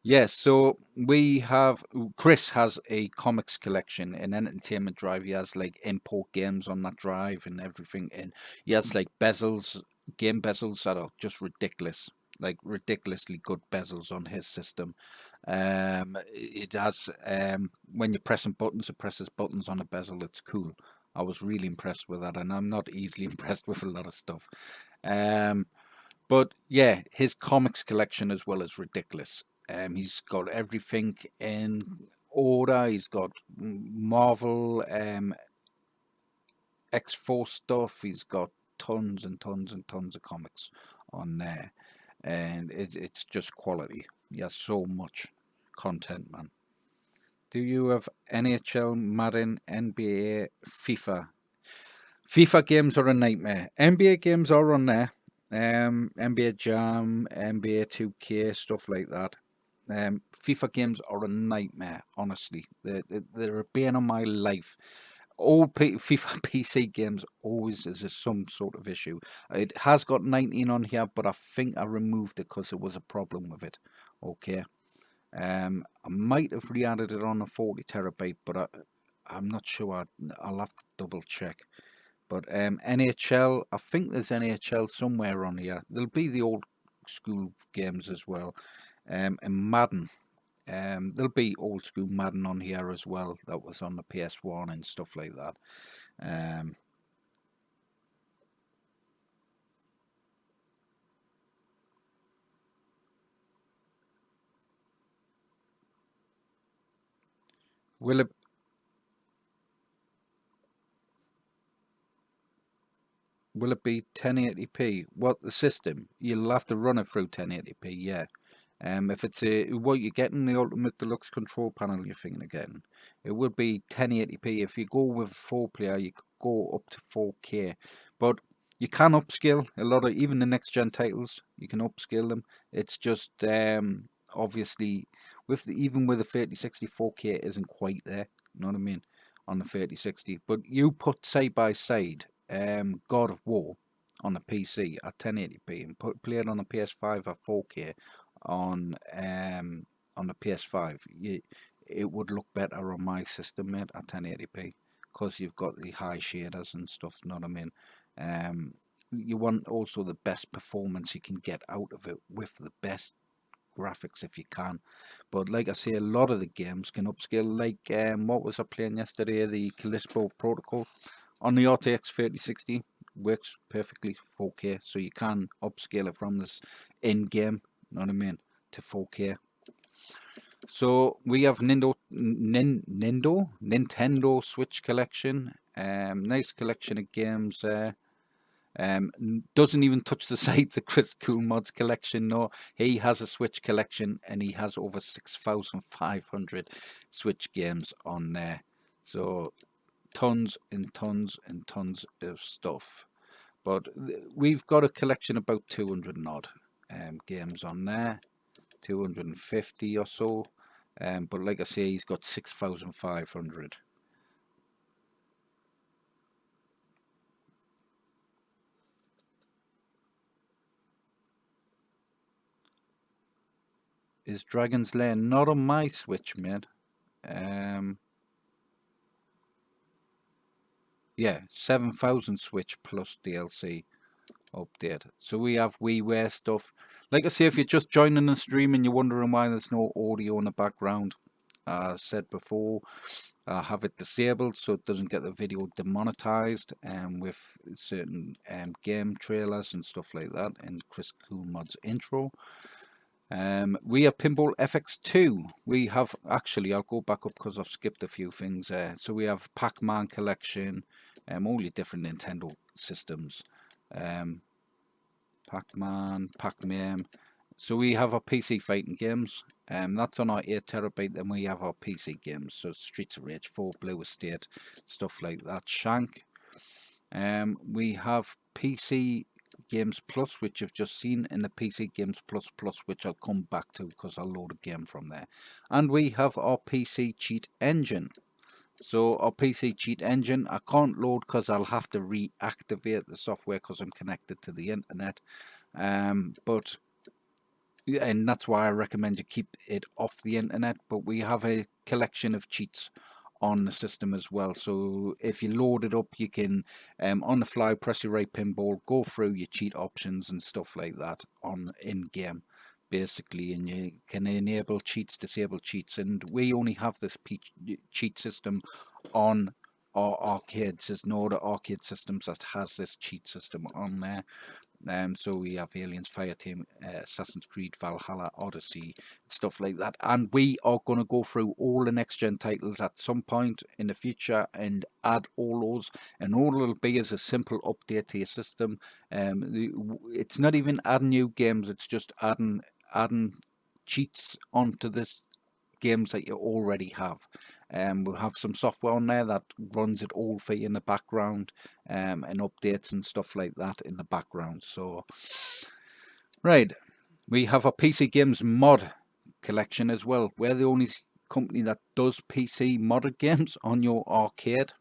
Speaker 1: Yes, so we have, Chris has a comics collection, an entertainment drive. He has like import games on that drive and everything. And he has like bezels, game bezels that are just ridiculous, like ridiculously good bezels on his system. It has, when you're pressing buttons, it presses buttons on a bezel. It's cool. I was really impressed with that, and I'm not easily impressed with a lot of stuff. But yeah, his comics collection as well is ridiculous. He's got everything in order. He's got Marvel, X4 stuff. He's got tons and tons and tons of comics on there, and it's just quality. He has so much content, man. Do you have NHL, Madden, NBA, FIFA? FIFA games are a nightmare. NBA games are on there. NBA Jam, NBA 2K, stuff like that. FIFA games are a nightmare, honestly. They're a bane on my life. All FIFA PC games always is some sort of issue. It has got 19 on here, but I think I removed it because there was a problem with it. Okay. I might have re-added it on a 40 terabyte, but I'm not sure. I'll have to double check. But NHL, I think there's NHL somewhere on here. There'll be the old school games as well. And Madden. There'll be old school Madden on here as well. That was on the PS1 and stuff like that. Will it be 1080p? What, the system? You'll have to run it through 1080p, yeah. If it's what you're getting, the Ultimate Deluxe control panel you're thinking of getting, it would be 1080p. If you go with a 4-player, you could go up to 4K. But you can upscale a lot of, even the NextGen titles, you can upscale them. It's just, obviously, even with the 3060, 4K isn't quite there, you know what I mean, on the 3060. But you put side by side God of War on a PC at 1080p and play it on a PS5 at 4K on the PS5, it would look better on my system, mate, at 1080p, because you've got the high shaders and stuff, you know what I mean? You want also the best performance you can get out of it with the best graphics if you can. But like I say, a lot of the games can upscale, like what was I playing yesterday, the Callisto Protocol on the RTX 3060 works perfectly 4K, so you can upscale it from this in-game, you know what I mean, to 4K. So we have Nintendo Switch collection. Nice collection of games there. Doesn't even touch the sides of Krisscoolmods collection. No, he has a Switch collection and he has over 6,500 Switch games on there. So tons and tons and tons of stuff. But we've got a collection about 200 and odd games on there, 250 or so. But like I say, he's got 6,500. Is Dragon's Lair not on my Switch, mate? Yeah, 7,000 Switch plus DLC update. So we have WiiWare stuff. Like I say, if you're just joining the stream and you're wondering why there's no audio in the background, As I said before, I have it disabled so it doesn't get the video demonetized with certain game trailers and stuff like that in Krisscoolmods intro. We have Pinball FX2. We have, actually, I'll go back up because I've skipped a few things there. So we have Pac-Man collection, all your different Nintendo systems. Pac-Man, Pac-Man. So we have our PC fighting games. That's on our 8TB. Then we have our PC games. So Streets of Rage 4, Blue Estate, stuff like that. Shank. We have PC Games Plus, which you've just seen, in the PC Games Plus Plus, which I'll come back to because I'll load a game from there. And we have our PC Cheat Engine. So our PC Cheat Engine, I can't load because I'll have to reactivate the software because I'm connected to the internet. And that's why I recommend you keep it off the internet. But we have a collection of cheats on the system as well, so if you load it up, you can on the fly press your right pinball, go through your cheat options and stuff like that on in game basically, and you can enable cheats, disable cheats. And we only have this cheat system on our arcades. There's no other arcade systems that has this cheat system on there. So we have Aliens, Fireteam, Assassin's Creed, Valhalla, Odyssey, stuff like that. And we are going to go through all the next-gen titles at some point in the future and add all those. And all it'll be is a simple update to your system. It's not even adding new games. It's just adding cheats onto this games that you already have. We'll have some software on there that runs it all for you in the background, and updates and stuff like that in the background. So, right, we have a PC Games mod collection as well. We're the only company that does PC modded games on your arcade.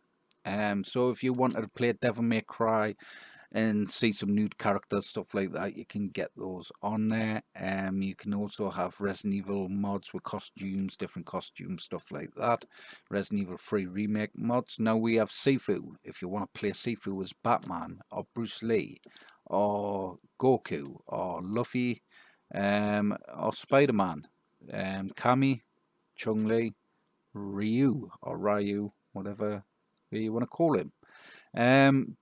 Speaker 1: So if you wanted to play Devil May Cry and see some nude characters, stuff like that, you can get those on there. You can also have Resident Evil mods with costumes, different costumes, stuff like that. Resident Evil 3 remake mods. Now we have Sifu. If you want to play Sifu as Batman or Bruce Lee or Goku or Luffy or Spider-Man, Kami, Chun-Li, Ryu or Ryu, whatever you want to call him.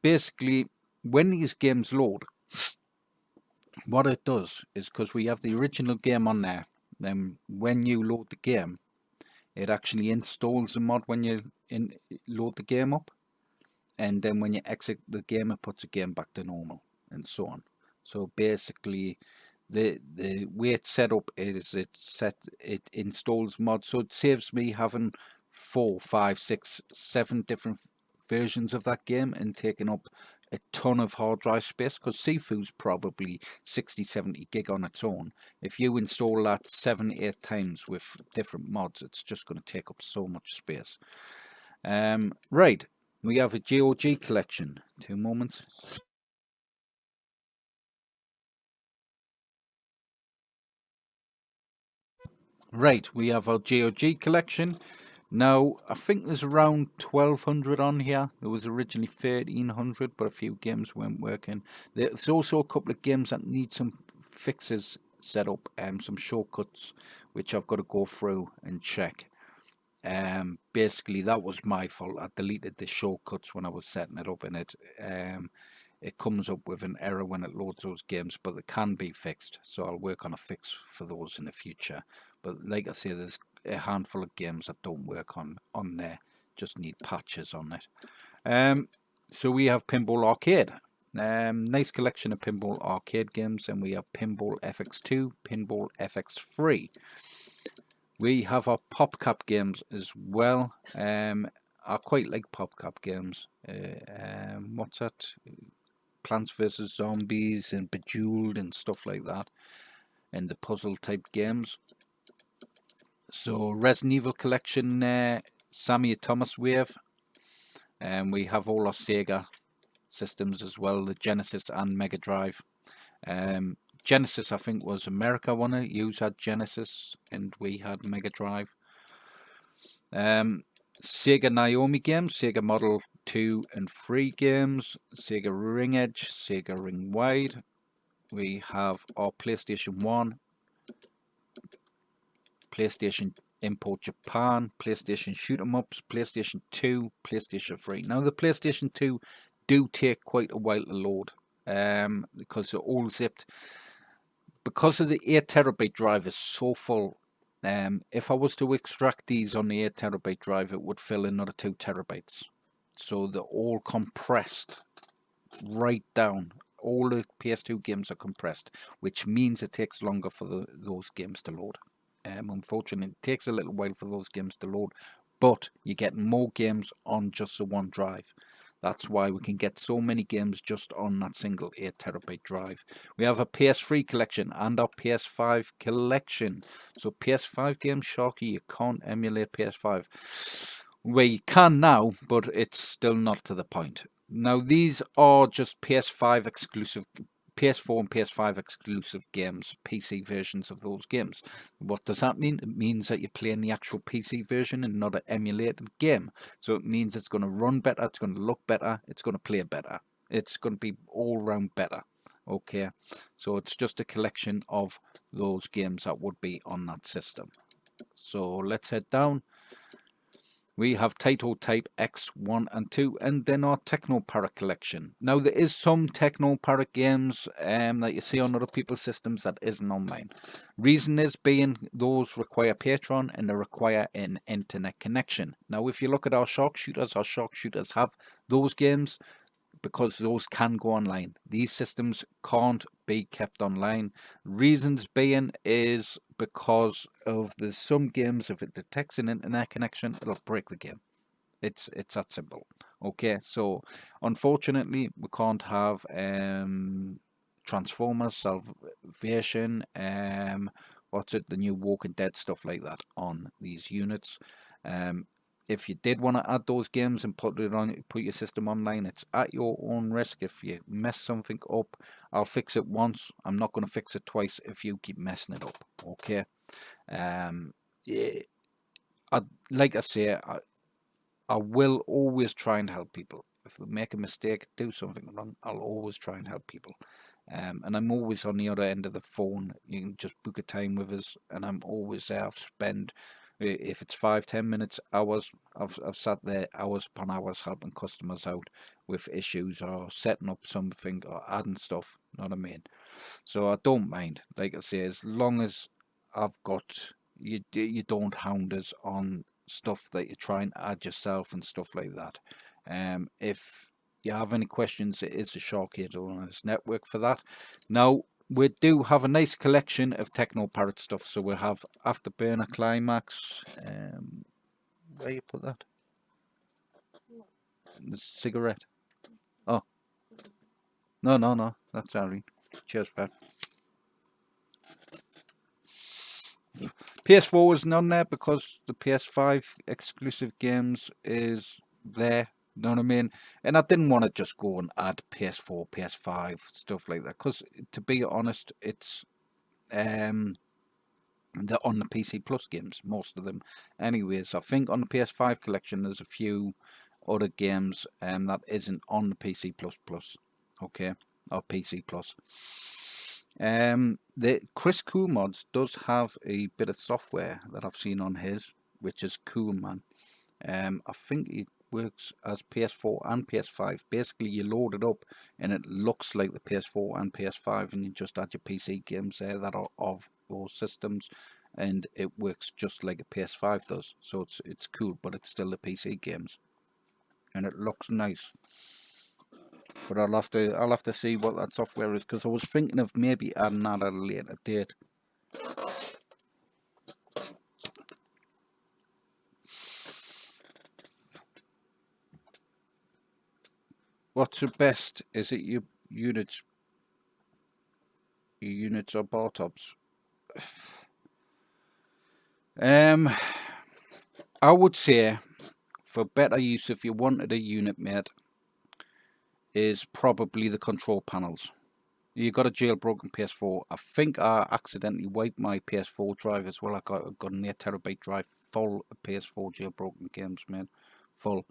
Speaker 1: Basically, when these games load, what it does is, because we have the original game on there, then when you load the game, it actually installs the mod when you load the game up, and then when you exit the game, it puts the game back to normal, and so on. So basically, the way it's set up is it installs mods, so it saves me having 4, 5, 6, 7 different versions of that game and taking up a ton of hard drive space, because Sifu's probably 60-70 gig on its own. If you install that 7-8 times with different mods, it's just going to take up so much space. Right, we have a GOG collection. 2 moments. Right, we have our GOG collection. Now, I think there's around 1200 on here. There was originally 1300, but a few games weren't working. There's also a couple of games that need some fixes set up, some shortcuts, which I've got to go through and check. Basically, that was my fault. I deleted the shortcuts when I was setting it up, and it comes up with an error when it loads those games, but they can be fixed. So I'll work on a fix for those in the future. But like I say, there's a handful of games that don't work on there, just need patches on it. So we have Pinball Arcade. Nice collection of Pinball Arcade games, and we have Pinball FX2, Pinball FX3. We have our PopCap games as well. I quite like PopCap games. What's that? Plants vs Zombies and Bejeweled and stuff like that, and the puzzle type games. So Resident Evil collection, Sammy Thomas Wave, and we have all our Sega systems as well, the Genesis and Mega Drive. Genesis, I think, was America one. You had Genesis and we had Mega Drive. Sega Naomi games, Sega Model 2 and 3 games, Sega Ring Edge, Sega Ring Wide. We have our PlayStation 1, PlayStation import Japan, PlayStation Shoot 'em Ups, PlayStation 2, PlayStation 3. Now the PlayStation 2 do take quite a while to load because they're all zipped. Because of the 8 TB drive is so full, if I was to extract these on the 8 TB drive, it would fill another 2 TB. So they're all compressed right down. All the PS2 games are compressed, which means it takes longer for those games to load. Unfortunately, it takes a little while for those games to load, but you get more games on just the one drive. That's why we can get so many games just on that single 8 TB drive. We have a PS3 collection and a PS5 collection. So PS5 games, Shar-Kade, you can't emulate PS5. Well, you can now, but it's still not to the point. Now, these are just PS5 exclusive, PS4 and PS5 exclusive games, PC versions of those games. What does that mean? It means that you're playing the actual PC version and not an emulated game. So it means it's going to run better, it's going to look better, it's going to play better. It's going to be all round better. Okay, so it's just a collection of those games that would be on that system. So let's head down. We have Taito Type X1 and 2, and then our Technoparrot collection. Now, there is some Technoparrot games that you see on other people's systems that isn't on mine. Reason is being those require Patreon and they require an internet connection. Now, if you look at our shark shooters have those games because those can go online. These systems can't be kept online. Reasons being is because of there's some games, if it detects an internet connection, it'll break the game. It's that simple. Okay, so unfortunately we can't have Transformers, Salvation, what's it, the new Walking Dead, stuff like that on these units. If you did want to add those games and put your system online, it's at your own risk. If you mess something up, I'll fix it once. I'm not going to fix it twice if you keep messing it up. Okay. Yeah, like I say, I will always try and help people. If they make a mistake, do something wrong, I'll always try and help people. And I'm always on the other end of the phone. You can just book a time with us, and I'm always there. I've spent, if it's 5-10 minutes, hours, I've sat there hours upon hours helping customers out with issues or setting up something or adding stuff. Know what I mean? So I don't mind. Like I say, as long as I've got you don't hound us on stuff that you're trying to add yourself and stuff like that. If you have any questions, it is the Shar-Kade Owners Network for that. Now, we do have a nice collection of Technoparrot stuff. So we'll have Afterburner Climax. Where you put that? The cigarette. Oh. No. That's Irene. Cheers, Fred. PS4 isn't on there because the PS5 exclusive games is there. You know what I mean? And I didn't want to just go and add PS4, PS5, stuff like that. Because to be honest, it's they're on the PC Plus games, most of them. Anyways, I think on the PS5 collection there's a few other games that isn't on the PC Plus. Okay, or PC Plus. The Krisscoolmods does have a bit of software that I've seen on his, which is cool, man. I think it works as PS4 and PS5. Basically, you load it up and it looks like the PS4 and PS5, and you just add your PC games there that are of those systems, and it works just like a PS5 does. So it's cool, but it's still the PC games, and it looks nice. But I'll have to see what that software is, because I was thinking of maybe adding that at a later date. What's the best? Is it your units? Your units or bar tops? I would say for better use, if you wanted a unit made, is probably the control panels. You got a jailbroken PS4. I think I accidentally wiped my PS4 drive as well. I got an 8 TB drive full of PS4 jailbroken games, man, full.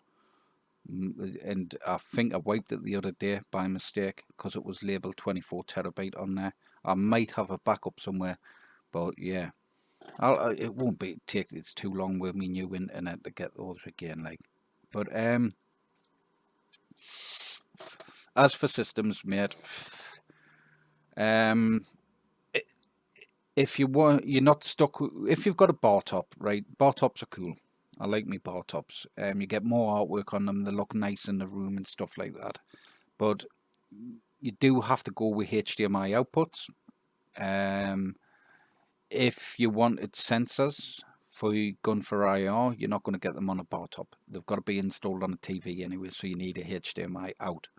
Speaker 1: And I think I wiped it the other day by mistake because it was labeled 24 TB on there. I might have a backup somewhere, but yeah. It won't take it's too long with me new internet to get those again, like. But as for systems, mate, i- if you're not stuck. If you've got a bar top, right? Bar tops are cool. I like me bar tops. You get more artwork on them. They look nice in the room and stuff like that. But you do have to go with HDMI outputs. If you wanted sensors going for IR, you're not going to get them on a bar top. They've got to be installed on a TV anyway, so you need a HDMI out,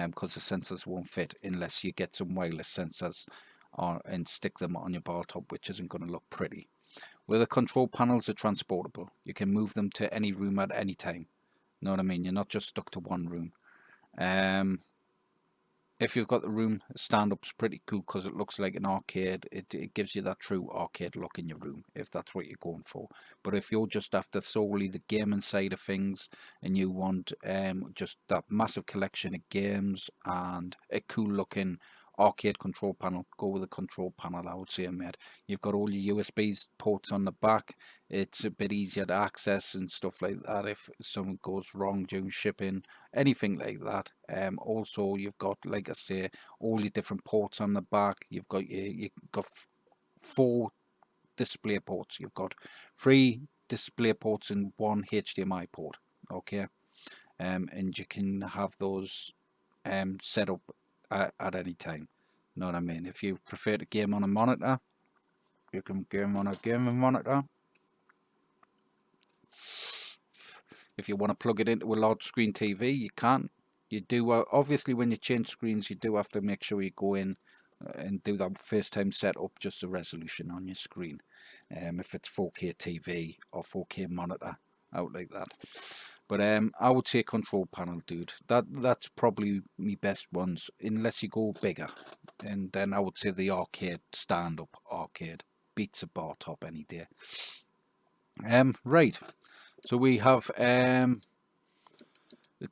Speaker 1: because the sensors won't fit unless you get some wireless sensors and stick them on your bar top, which isn't going to look pretty. Where the control panels are transportable, you can move them to any room at any time. Know what I mean? You're not just stuck to one room. If you've got the room, stand-up's pretty cool because it looks like an arcade. It gives you that true arcade look in your room, if that's what you're going for. But if you're just after solely the gaming side of things and you want just that massive collection of games and a cool looking arcade control panel, go with the control panel, I would say, mate. You've got all your USB ports on the back. It's a bit easier to access and stuff like that if something goes wrong during shipping, anything like that. Also, you've got, like I say, all your different ports on the back. You've got four display ports. You've got 3 display ports and 1 HDMI port. Okay, and you can have those set up at any time. Know what I mean? If you prefer to game on a monitor, you can game on a gaming monitor. If you want to plug it into a large screen TV, you can. You do obviously when you change screens, you do have to make sure you go in and do that first time setup, just the resolution on your screen. If it's 4K TV or 4K monitor, out like that. But I would say control panel, dude. That's probably my best ones, unless you go bigger. And then I would say the arcade, stand-up arcade, beats a bar top any day. Right. So we have a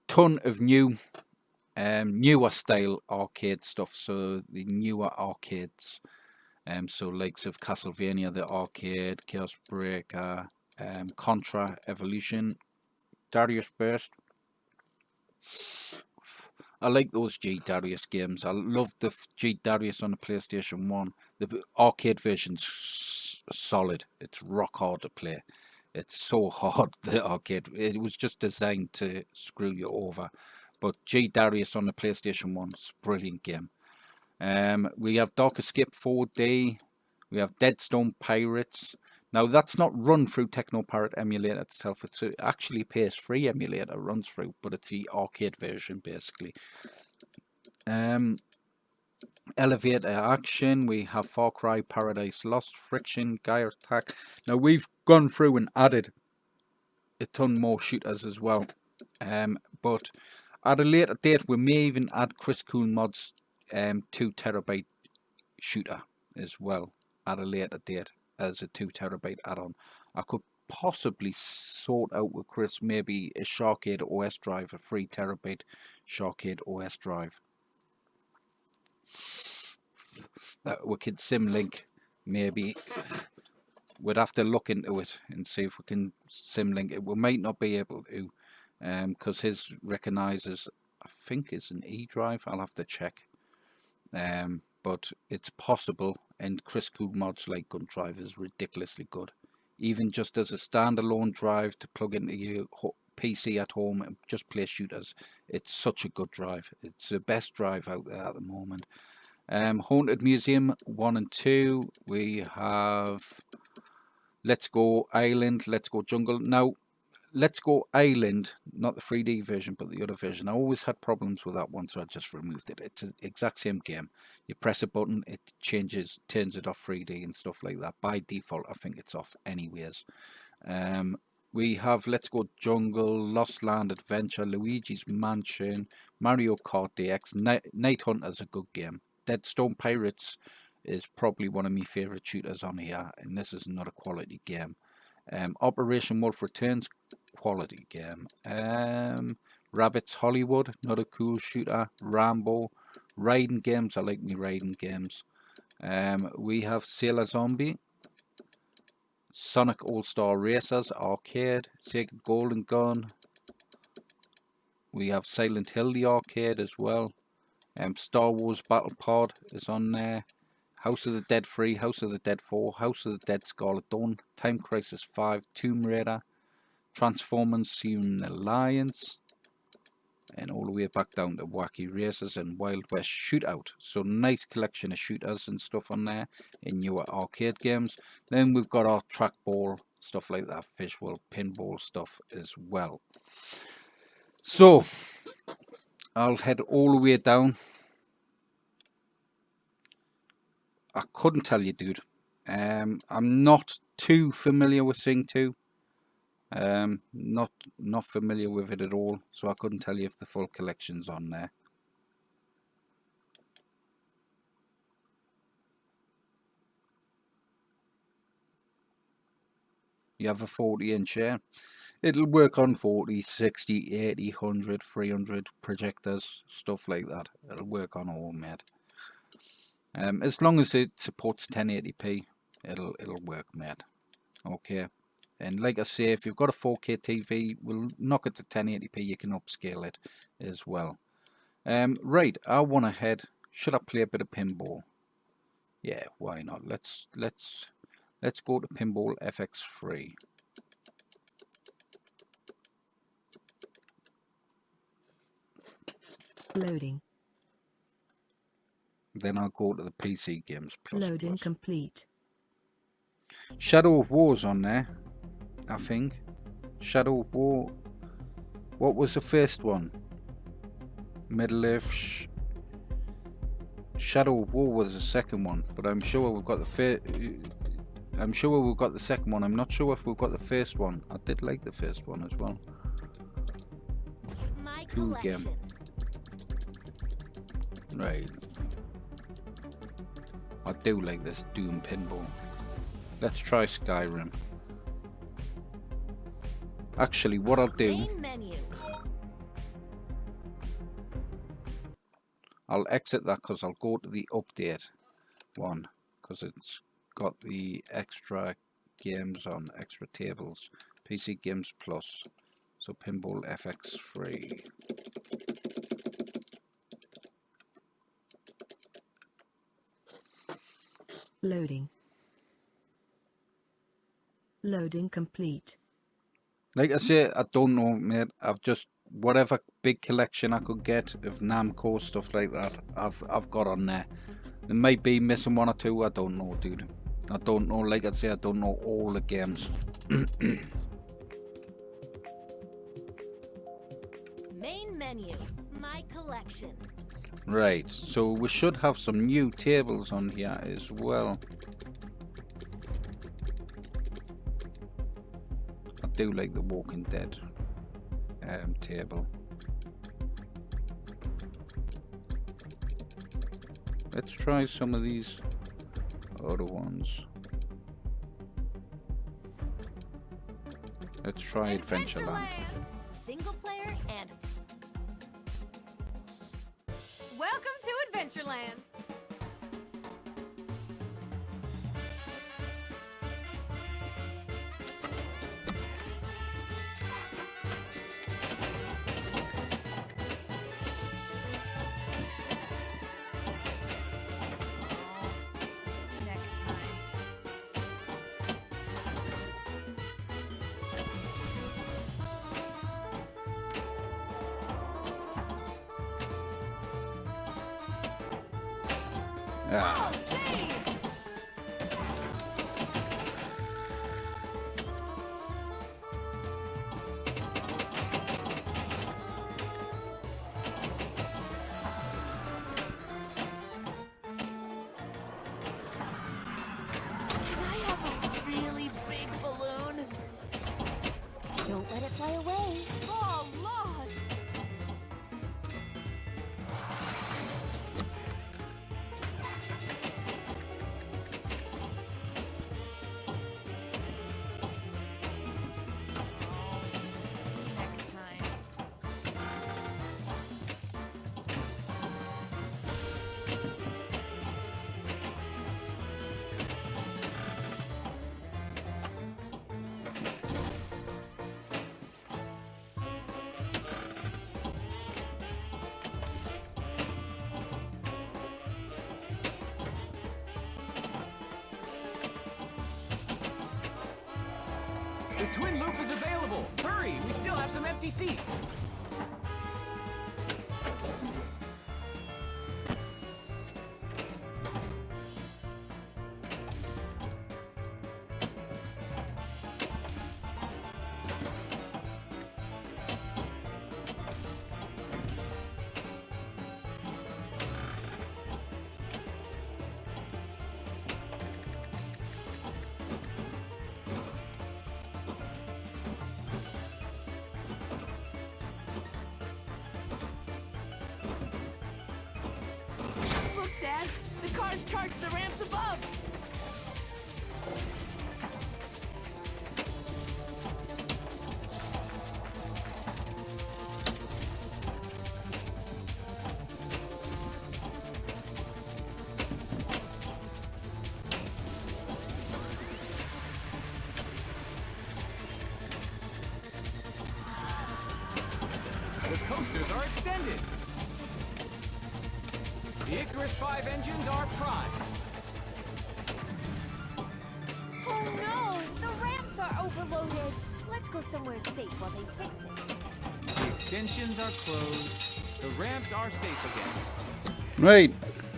Speaker 1: ton of newer style arcade stuff. So the newer arcades, so likes of Castlevania, the arcade, Chaos Breaker, Contra, Evolution, Darius Burst. I like those G Darius games. I love the G Darius on the PlayStation 1. The arcade version's solid. It's rock hard to play. It's so hard, the arcade. It was just designed to screw you over. But G Darius on the PlayStation 1 is a brilliant game. We have Dark Escape 4D. We have Deadstone Pirates. Now, that's not run through Technoparrot emulator itself. It's actually PS3 emulator runs through, but it's the arcade version, basically. Elevator Action. We have Far Cry, Paradise Lost, Friction, Gear Attack. Now, we've gone through and added a ton more shooters as well. But at a later date, we may even add Krisscoolmods 2 terabyte shooter as well at a later date as a 2 terabyte add-on. I could possibly sort out with Chris maybe a Shar-Kade OS drive, a 3 terabyte Shar-Kade OS drive. We could sim link maybe. We'd have to look into it and see if we can sim link it. We might not be able to, because his recognizes, I think it's an E drive. I'll have to check. But it's possible, and Krisscoolmods like gun drive is ridiculously good. Even just as a standalone drive to plug into your PC at home and just play shooters, it's such a good drive. It's the best drive out there at the moment. Haunted Museum 1 and 2. We have Let's Go Island, Let's Go Jungle. Now, Let's Go Island, not the 3D version, but the other version. I always had problems with that one, so I just removed it. It's the exact same game. You press a button, it turns it off 3D and stuff like that. By default, I think it's off anyways. We have Let's Go Jungle, Lost Land Adventure, Luigi's Mansion, Mario Kart DX, Night Hunter's a good game. Deadstone Pirates is probably one of my favourite shooters on here, and this is not a quality game. Operation Wolf Returns, quality game. Rabbits Hollywood, not a cool shooter. Rambo, Raiden games, I like me Raiden games. We have Sailor Zombie, Sonic All-Star Racers Arcade, Sega Golden Gun. We have Silent Hill the arcade as well. Star Wars Battle Pod is on there. House of the Dead 3, House of the Dead 4, House of the Dead Scarlet Dawn, Time Crisis 5, Tomb Raider, Transformers Serum Alliance, and all the way back down to Wacky Racers and Wild West Shootout. So nice collection of shooters and stuff on there in newer arcade games. Then we've got our trackball, stuff like that, visual pinball stuff as well. So I'll head all the way down. I couldn't tell you, dude. I'm not too familiar with Thing 2. Not familiar with it at all, so I couldn't tell you if the full collection's on there. You have a 40-inch here. It'll work on 40, 60, 80, 100, 300 projectors, stuff like that. It'll work on all, mate. As long as it supports 1080p, it'll work, mate. Okay. And like I say, if you've got a 4K TV, we'll knock it to 1080p. You can upscale it as well. Right, I want to head. Should I play a bit of pinball? Yeah, why not? Let's go to Pinball FX3.
Speaker 2: Loading.
Speaker 1: Then I'll go to the PC games plus.
Speaker 2: Loading complete.
Speaker 1: Shadow of War's on there, I think. Shadow of War. What was the first one? Middle Earth. Shadow of War was the second one, but I'm sure we've got the first. I'm sure we've got the second one. I'm not sure if we've got the first one. I did like the first one as well. Cool game. Right. I do like this Doom pinball. Let's try Skyrim. Actually, what I'll do, I'll exit that because I'll go to the update one because it's got the extra games on, extra tables. PC Games Plus. So Pinball FX3.
Speaker 2: Loading. Loading complete.
Speaker 1: Like I say, I don't know, mate. I've just whatever big collection I could get of Namco stuff like that. I've got on there. It might be missing one or two. I don't know, dude. I don't know. Like I say, I don't know all the games.
Speaker 3: Main menu. My collection.
Speaker 1: Right. So we should have some new tables on here as well. I do like the Walking Dead table. Let's try some of these other ones. Let's try Adventureland.
Speaker 3: Single player and
Speaker 5: Welcome to Adventureland. Next time.
Speaker 1: Ah.
Speaker 3: Can I have a really big balloon? Don't let it fly away. Oh, lost!
Speaker 5: Next time.
Speaker 4: twin loop is available. Hurry, we still have some empty seats.
Speaker 3: Look, Dad! The cars charge the ramps above!
Speaker 4: The coasters are extended. The Icarus 5 engines are prime.
Speaker 3: Oh no! The ramps are overloaded! Let's go somewhere safe while they fix it.
Speaker 4: The extensions are closed. The ramps are safe again.
Speaker 1: Right,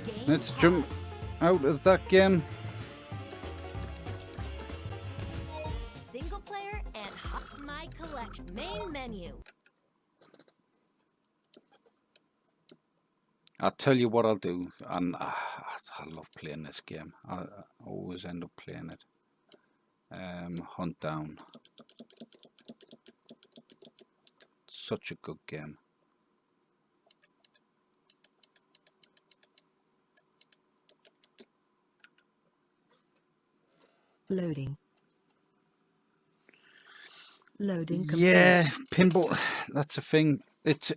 Speaker 3: Game
Speaker 1: let's jump
Speaker 3: paused.
Speaker 1: out of that game.
Speaker 3: Single player and hop my collection. Main menu.
Speaker 1: I'll tell you what I'll do, and I love playing this game. I always end up playing it. Hunt Down. Such a good game.
Speaker 2: Loading. Loading complete.
Speaker 1: Yeah, pinball. That's a thing. It's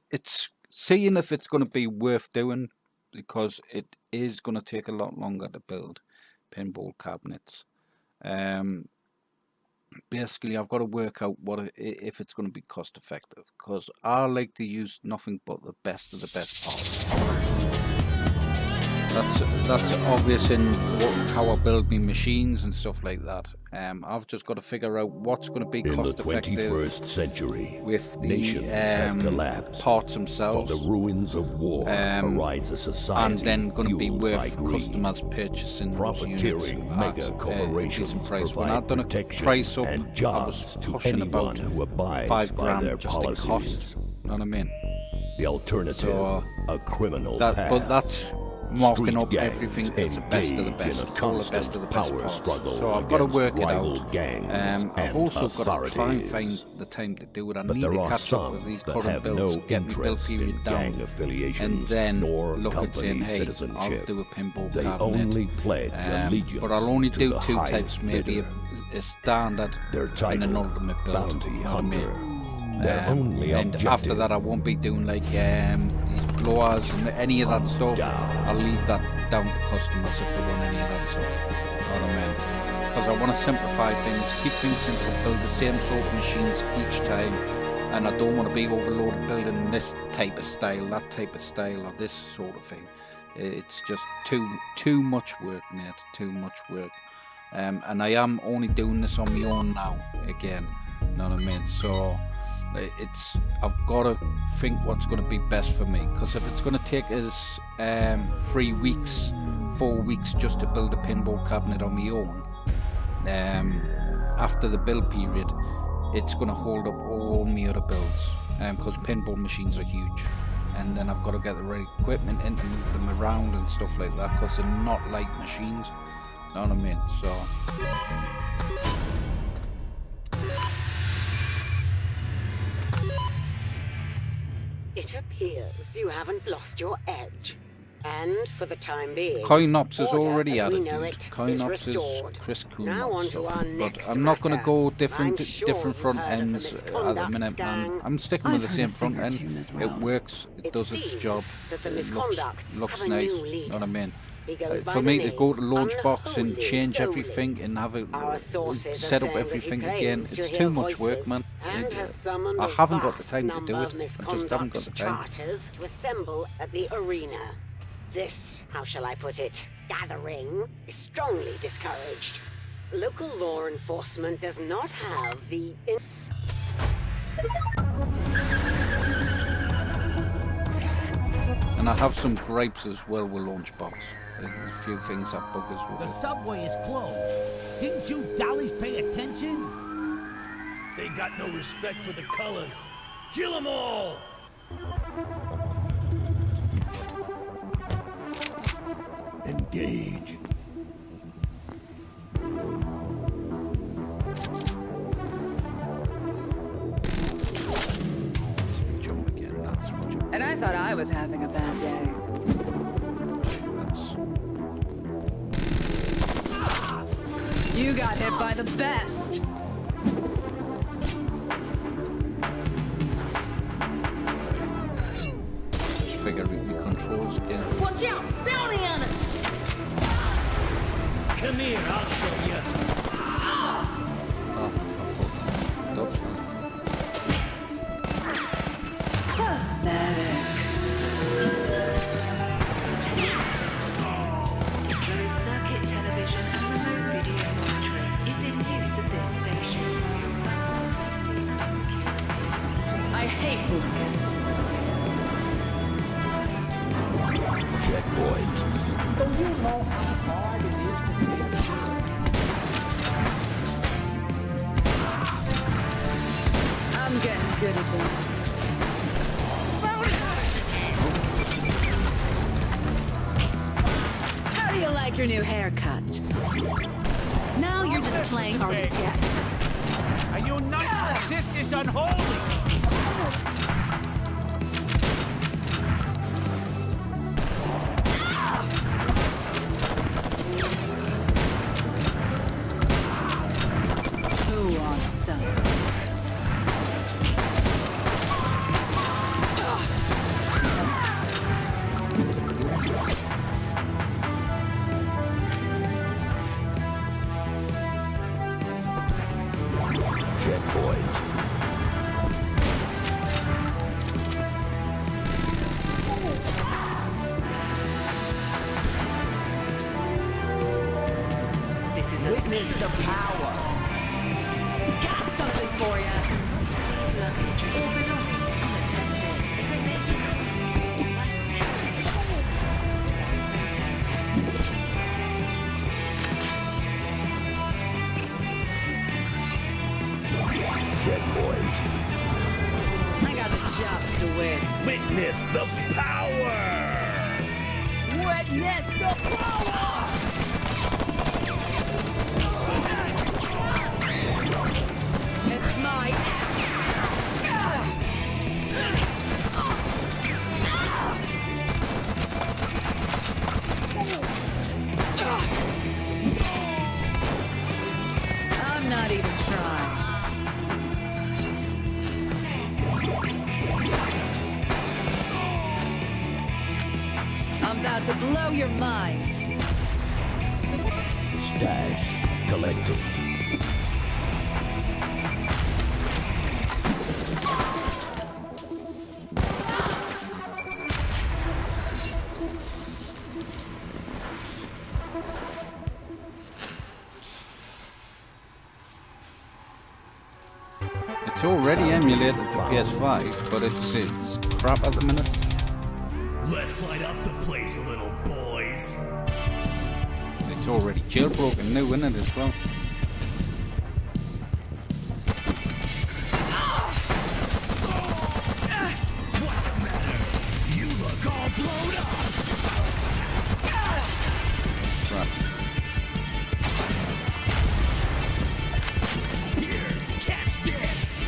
Speaker 1: seeing if it's going to be worth doing, because it is going to take a lot longer to build pinball cabinets. Basically, I've got to work out if it's going to be cost effective, because I like to use nothing but the best of the best parts. That's obvious in how I build my machines and stuff like that. I've just got to figure out what's going to be cost effective
Speaker 6: In the 21st century,
Speaker 1: with the
Speaker 6: nations have collapsed.
Speaker 1: parts
Speaker 6: From
Speaker 1: themselves,
Speaker 6: the ruins of war arise a society
Speaker 1: and then going to be
Speaker 6: fueled by
Speaker 1: worth
Speaker 6: greed.
Speaker 1: customers purchasing those units
Speaker 6: Profiteering
Speaker 1: at
Speaker 6: mega
Speaker 1: a
Speaker 6: corporations
Speaker 1: decent price. When I
Speaker 6: provide
Speaker 1: done a
Speaker 6: protection
Speaker 1: price up,
Speaker 6: and
Speaker 1: I was
Speaker 6: jobs to
Speaker 1: pushing
Speaker 6: anyone
Speaker 1: about
Speaker 6: who abides
Speaker 1: £5
Speaker 6: by their
Speaker 1: grand just in
Speaker 6: policies.
Speaker 1: cost. You know what I mean?
Speaker 6: The alternative,
Speaker 1: So,
Speaker 6: a criminal
Speaker 1: But
Speaker 6: path.
Speaker 1: that's marking
Speaker 6: Street
Speaker 1: up
Speaker 6: gangs
Speaker 1: everything as the best of the
Speaker 6: engage
Speaker 1: best,
Speaker 6: in a
Speaker 1: all the best
Speaker 6: constant
Speaker 1: of the best
Speaker 6: power
Speaker 1: parts.
Speaker 6: struggle
Speaker 1: So I've got to
Speaker 6: against
Speaker 1: work it
Speaker 6: rival
Speaker 1: out.
Speaker 6: gangs
Speaker 1: I've
Speaker 6: and
Speaker 1: also got to try and
Speaker 6: authorities.
Speaker 1: find the time to do it. I
Speaker 6: But
Speaker 1: need
Speaker 6: there
Speaker 1: to
Speaker 6: are
Speaker 1: catch up with
Speaker 6: some
Speaker 1: these
Speaker 6: that
Speaker 1: current
Speaker 6: have
Speaker 1: builds,
Speaker 6: no
Speaker 1: get my build
Speaker 6: interest
Speaker 1: period
Speaker 6: in
Speaker 1: down,
Speaker 6: gang affiliations
Speaker 1: and then
Speaker 6: nor
Speaker 1: look at saying,
Speaker 6: company
Speaker 1: hey, I'll
Speaker 6: citizenship.
Speaker 1: do a pinball
Speaker 6: They
Speaker 1: cabinet.
Speaker 6: only pledge allegiance
Speaker 1: But I'll only
Speaker 6: to
Speaker 1: do
Speaker 6: the
Speaker 1: two
Speaker 6: highest
Speaker 1: types, maybe
Speaker 6: bidder.
Speaker 1: a standard
Speaker 6: Their
Speaker 1: and
Speaker 6: title,
Speaker 1: an ultimate build.
Speaker 6: bounty
Speaker 1: You know what I mean?
Speaker 6: hunter. Their only
Speaker 1: and
Speaker 6: objective,
Speaker 1: after that I won't be doing like these blowers and any of that stuff.
Speaker 6: down.
Speaker 1: I'll leave that down to customers if they want any of that stuff. You know what I mean? Because I want to simplify things, keep things simple, build the same sort of machines each time, and I don't want to be overloaded building this type of style, that type of style, or this sort of thing. It's just too much work, mate. Too much work. And I am only doing this on my own now again. You know what I mean? So I've got to think what's going to be best for me, because if it's going to take us 3 weeks, 4 weeks just to build a pinball cabinet on my own, after the build period, it's going to hold up all my other builds, because pinball machines are huge, and then I've got to get the right equipment in to move them around and stuff like that, because they're not light machines. You know what I mean? So
Speaker 7: It appears you haven't lost your edge. And for the time being,
Speaker 1: Coinops is
Speaker 7: order
Speaker 1: already
Speaker 7: as we
Speaker 1: added,
Speaker 7: know
Speaker 1: dude.
Speaker 7: it is
Speaker 1: Coinops is
Speaker 7: restored. Now
Speaker 1: Krisscoolmods
Speaker 7: on to
Speaker 1: stuff.
Speaker 7: our
Speaker 1: But
Speaker 7: next
Speaker 1: I'm not going to
Speaker 7: matter.
Speaker 1: go
Speaker 7: I'm
Speaker 1: different
Speaker 7: sure
Speaker 1: front
Speaker 7: you've heard of the
Speaker 1: ends at the
Speaker 7: misconduct
Speaker 1: minute, man.
Speaker 7: gang.
Speaker 1: I'm sticking with the
Speaker 8: I've
Speaker 1: same
Speaker 8: heard a thing
Speaker 1: front
Speaker 8: or
Speaker 1: end.
Speaker 8: two, Manuels.
Speaker 1: It works. It
Speaker 7: It
Speaker 1: does its
Speaker 7: seems
Speaker 1: job.
Speaker 7: that the
Speaker 1: It
Speaker 7: misconducts
Speaker 1: looks
Speaker 7: have a
Speaker 1: nice.
Speaker 7: new
Speaker 1: You know
Speaker 7: leader.
Speaker 1: what I mean?
Speaker 7: He goes by
Speaker 1: For
Speaker 7: the
Speaker 1: me to
Speaker 7: name
Speaker 1: go to Launchbox and
Speaker 7: Unholy
Speaker 1: change
Speaker 7: Dolan.
Speaker 1: everything and have it
Speaker 7: Our sources
Speaker 1: set
Speaker 7: are
Speaker 1: up
Speaker 7: saying that he
Speaker 1: everything
Speaker 7: claims
Speaker 1: again,
Speaker 7: to
Speaker 1: it's
Speaker 7: hear
Speaker 1: too much work,
Speaker 7: voices
Speaker 1: man.
Speaker 7: and has summoned
Speaker 1: I
Speaker 7: a
Speaker 1: haven't got the
Speaker 7: vast
Speaker 1: time to do
Speaker 7: number
Speaker 1: it.
Speaker 7: of
Speaker 1: I just haven't got the
Speaker 7: misconduct
Speaker 1: time.
Speaker 7: charters to assemble at the arena. This, how shall I put it, gathering is strongly discouraged. local law enforcement does not have the...
Speaker 1: And I have some gripes as well with Launchbox. A few things that buggers with
Speaker 8: The
Speaker 1: it.
Speaker 8: subway is closed. Didn't you dollies pay attention?
Speaker 9: They got no respect for the colors. Kill them all!
Speaker 6: Engage.
Speaker 1: Jump again, that's what jump.
Speaker 10: And I thought I was having a bad day.
Speaker 1: That's
Speaker 10: You got hit by the best.
Speaker 1: just figure out the controls again.
Speaker 3: Watch out! Bounty on it!
Speaker 9: Come here, I'll show you.
Speaker 1: Oh, I fucked up.
Speaker 10: Pathetic.
Speaker 11: Closed circuit television and remote video monitoring is in use at this station.
Speaker 10: I hate hooligans.
Speaker 6: Checkpoint.
Speaker 10: I'm getting good at this. How do you like your new haircut?
Speaker 3: Now you're just playing hard to get.
Speaker 4: Are you nuts? This is unholy!
Speaker 10: Who wants some?
Speaker 6: Checkpoint.
Speaker 11: This is a
Speaker 9: Witness the power.
Speaker 10: Got something for you.
Speaker 11: luggage or belongings unattended.
Speaker 6: Checkpoint.
Speaker 10: I got the jobs to win.
Speaker 9: Witness the power.
Speaker 10: Witness the power! It's my I'm not even trying. I'm about to blow your mind.
Speaker 6: Stash collected.
Speaker 1: It's already emulated for PS5, but it's crap at the minute.
Speaker 9: Let's light up the place, little boys.
Speaker 1: It's already jailbroken new in it as well.
Speaker 9: What's the matter? You look all blown up.
Speaker 1: Right.
Speaker 9: Here, catch this.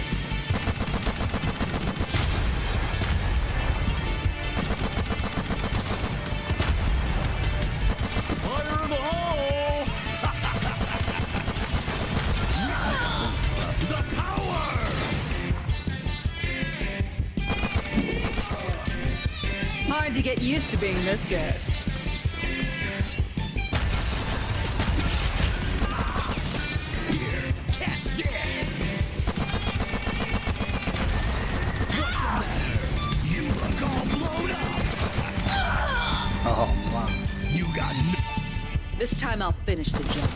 Speaker 9: Fire in the hole! The power!
Speaker 10: Hard to get used to being this good.
Speaker 9: Here, catch this! What's the matter? You look all blown up!
Speaker 1: Oh, wow.
Speaker 9: You got no...
Speaker 10: This time I'll finish the job.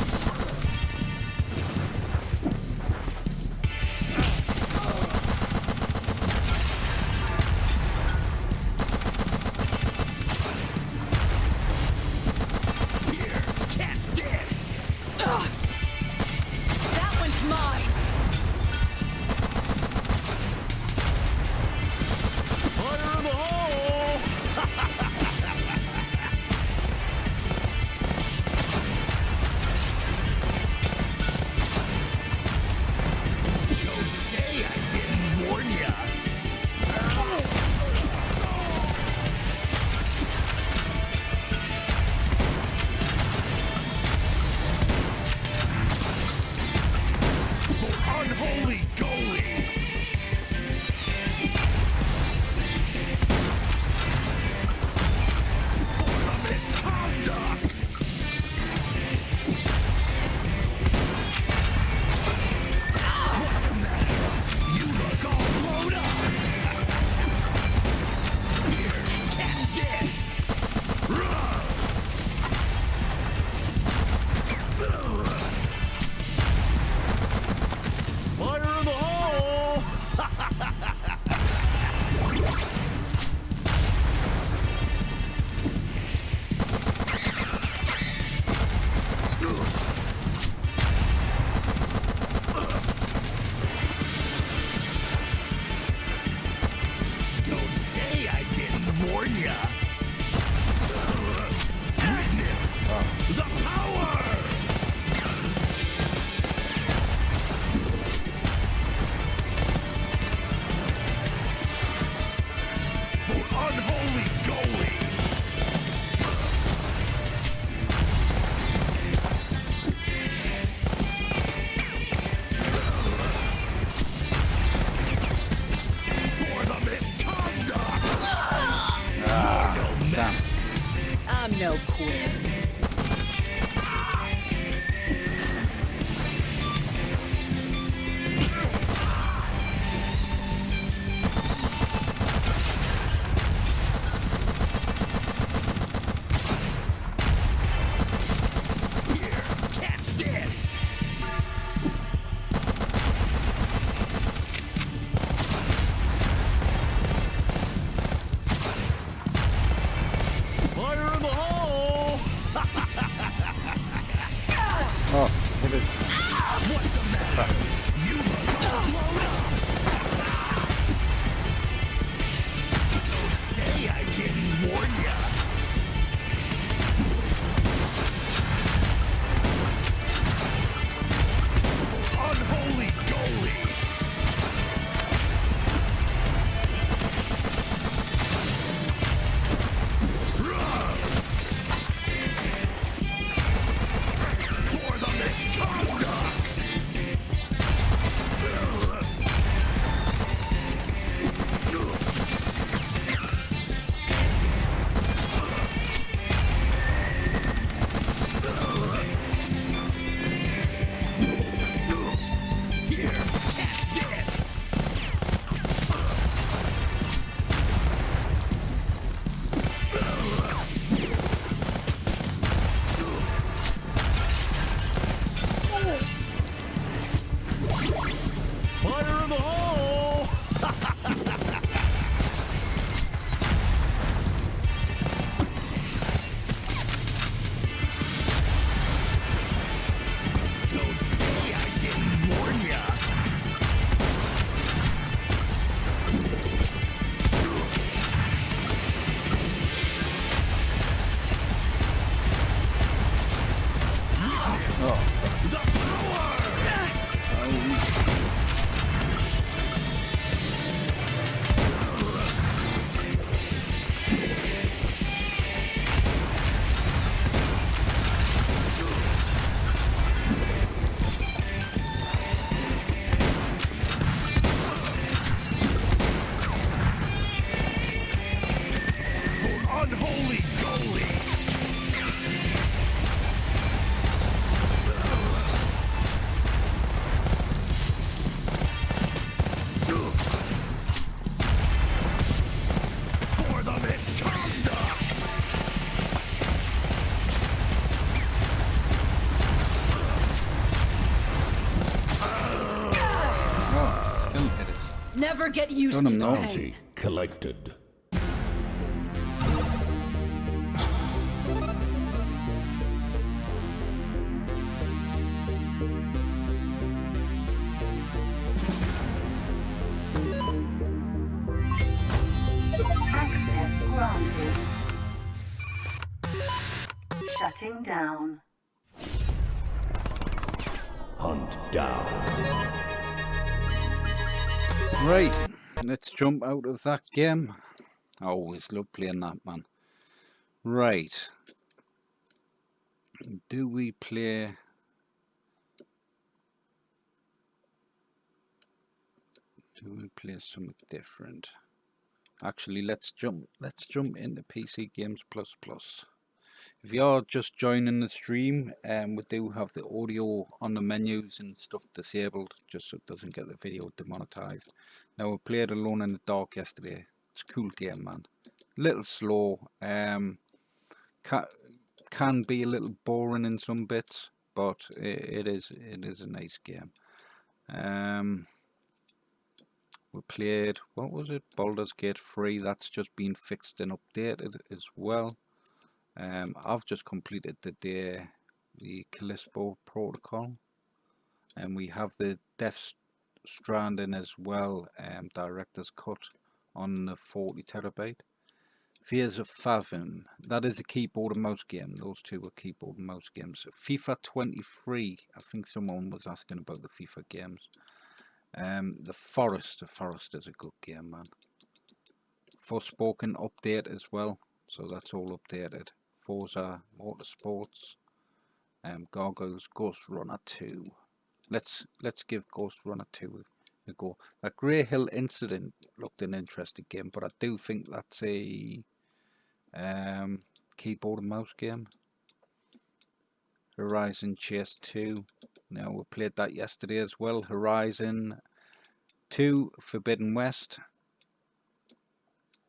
Speaker 9: Don't say I didn't warn ya. Witness the power. For unholy goalie. For the misconduct.
Speaker 1: Damn.
Speaker 10: I'm no quitter.
Speaker 9: Here, catch this. Fire in the hole!
Speaker 1: Oh, it is.
Speaker 9: What's the matter? You look all blown up. Don't say I didn't warn ya. Unholy goalie. For the misconducts. Here, catch this. Fire in the hole! Don't say I didn't warn ya.
Speaker 1: Oh.
Speaker 9: The power! For unholy goalie. For the misconducts.
Speaker 1: Oh, still it is.
Speaker 10: Never get used
Speaker 1: Done
Speaker 10: to
Speaker 1: him now.
Speaker 10: pain.
Speaker 6: Bounty collected.
Speaker 11: Access granted. Shutting down.
Speaker 6: Hunt down.
Speaker 1: Right, let's jump out of that game. I always love playing that, man. Right. Do we play... Do we play something different? Actually, let's jump into PC Games Plus Plus. If you're just joining the stream, we do have the audio on the menus and stuff disabled, just so it doesn't get the video demonetized. Now, we played Alone in the Dark yesterday. It's a cool game, man. Little slow. Can be a little boring in some bits, but it is a nice game. We played, what was it? Baldur's Gate 3. That's just been fixed and updated as well. I've just completed the Callisto Protocol, and we have the Death Stranding as well, director's cut on the 40 terabyte. Fears of Fathom, that is a keyboard and mouse game. Those two are keyboard and mouse games. FIFA 23, I think someone was asking about the FIFA games. The Forest is a good game, man. Forspoken update as well, so that's all updated. Forza Motorsports, Gargoyles, Ghost Runner 2. Let's give Ghost Runner 2 a go. That Grey Hill Incident looked an interesting game, but I do think that's a keyboard and mouse game. Horizon Chase 2. Now, we played that yesterday as well. Horizon 2, Forbidden West,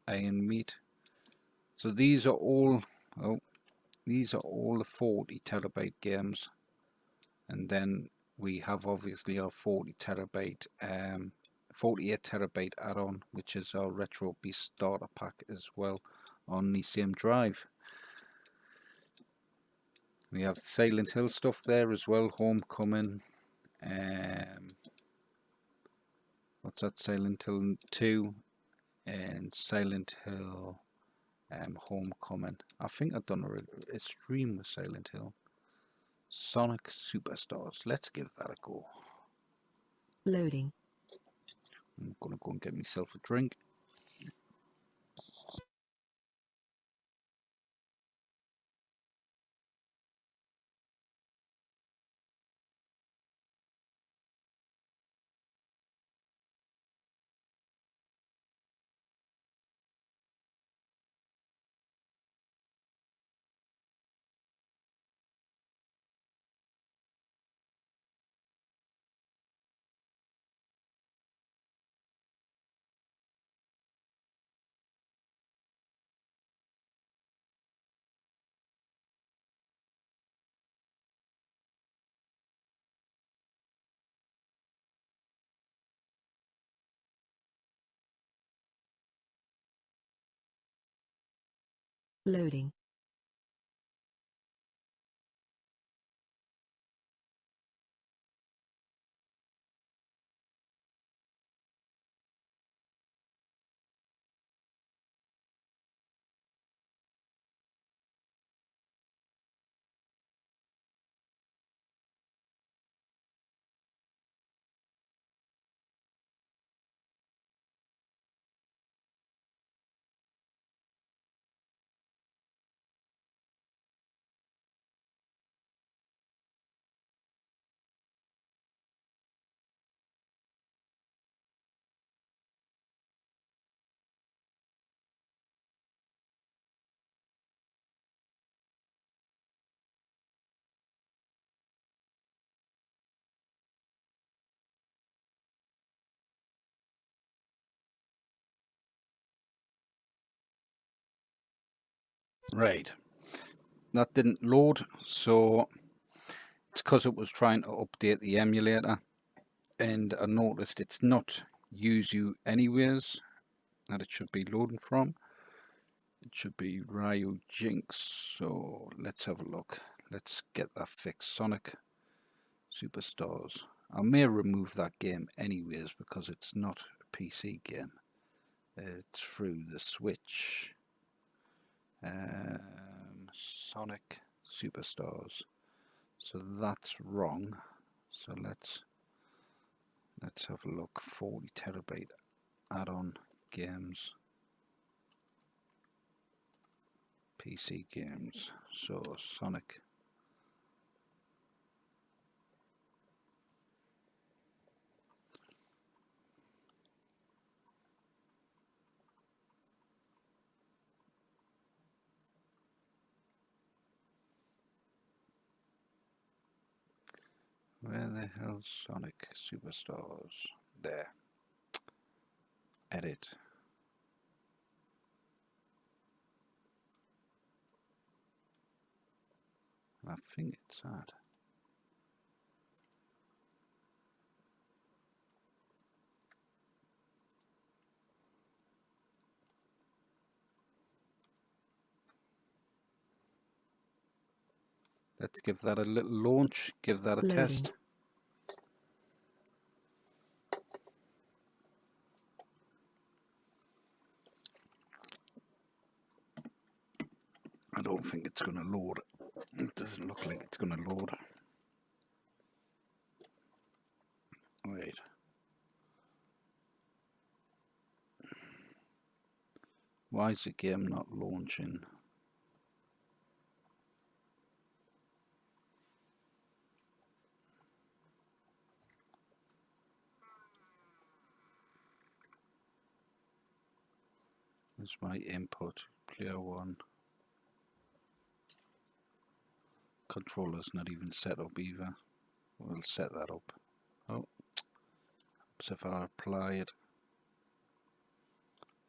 Speaker 1: Iron Meat. So these are all the 40 terabyte games, and then we have obviously our 48 terabyte add-on, which is our RetroBeast starter pack as well on the same drive. We have Silent Hill stuff there as well, Homecoming, what's that, Silent Hill 2 and Silent Hill Homecoming. I think I've done a stream with Silent Hill. Sonic Superstars, let's give that a go.
Speaker 2: Loading.
Speaker 1: I'm gonna go and get myself a drink.
Speaker 2: Loading.
Speaker 1: Right, that didn't load, so it's because it was trying to update the emulator, and I noticed it's not use you anyways that it should be loading from. It should be Ryu Jinx. So let's have a look. Let's get that fixed. Sonic Superstars. I may remove that game anyways because it's not a PC game. It's through the Switch. Sonic Superstars. So that's wrong. So let's have a look. 40 terabyte add-on games. PC games. So Sonic. Where the hell's Sonic Superstars? There. Edit. I think it's that. Let's give that a little launch, give that a
Speaker 2: Loading.
Speaker 1: test. don't think it's going to load. It doesn't look like it's going to load. Right. Why is the game not launching? There's my input, player 1. Controller's not even set up either. We'll set that up. Oh, so if I apply it,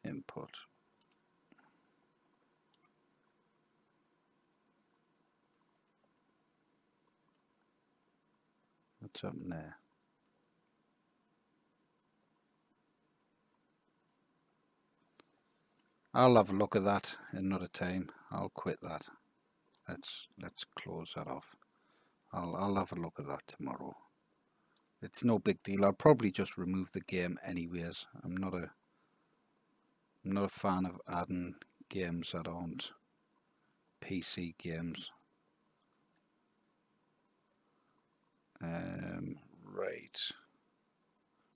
Speaker 1: input. What's happening there? I'll have a look at that another time. I'll quit that. Let's close that off. I'll have a look at that tomorrow. It's no big deal. I'll probably just remove the game anyways. I'm not a fan of adding games that aren't PC games.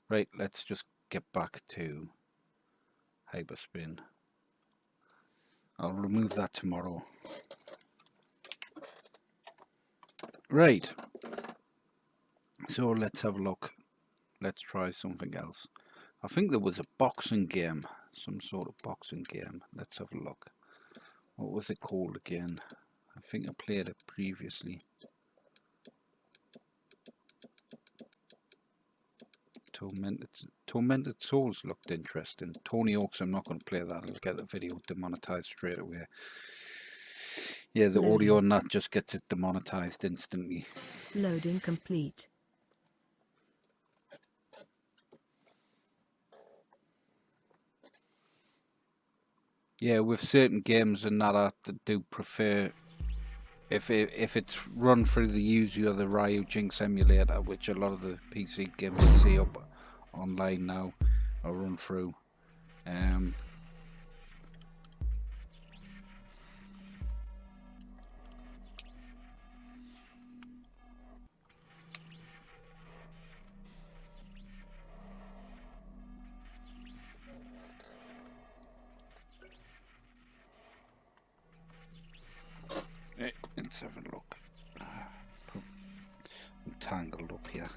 Speaker 1: Right, let's just get back to Hyperspin. I'll remove that tomorrow. Right, so let's have a look. Let's try something else. I think there was a boxing game, some sort of boxing game. Let's have a look. What was it called again? I think I played it previously. Tormented Souls looked interesting. Tony Hawk's, I'm not going to play that. I'll get the video demonetized straight away. Yeah, the audio on that just gets it demonetized instantly.
Speaker 2: Loading complete.
Speaker 1: Yeah, with certain games and that, I do prefer if it's run through the Yuzu or the Ryujinx emulator, which a lot of the PC games you see up online now are run through. Let's have a look. I'm tangled up here.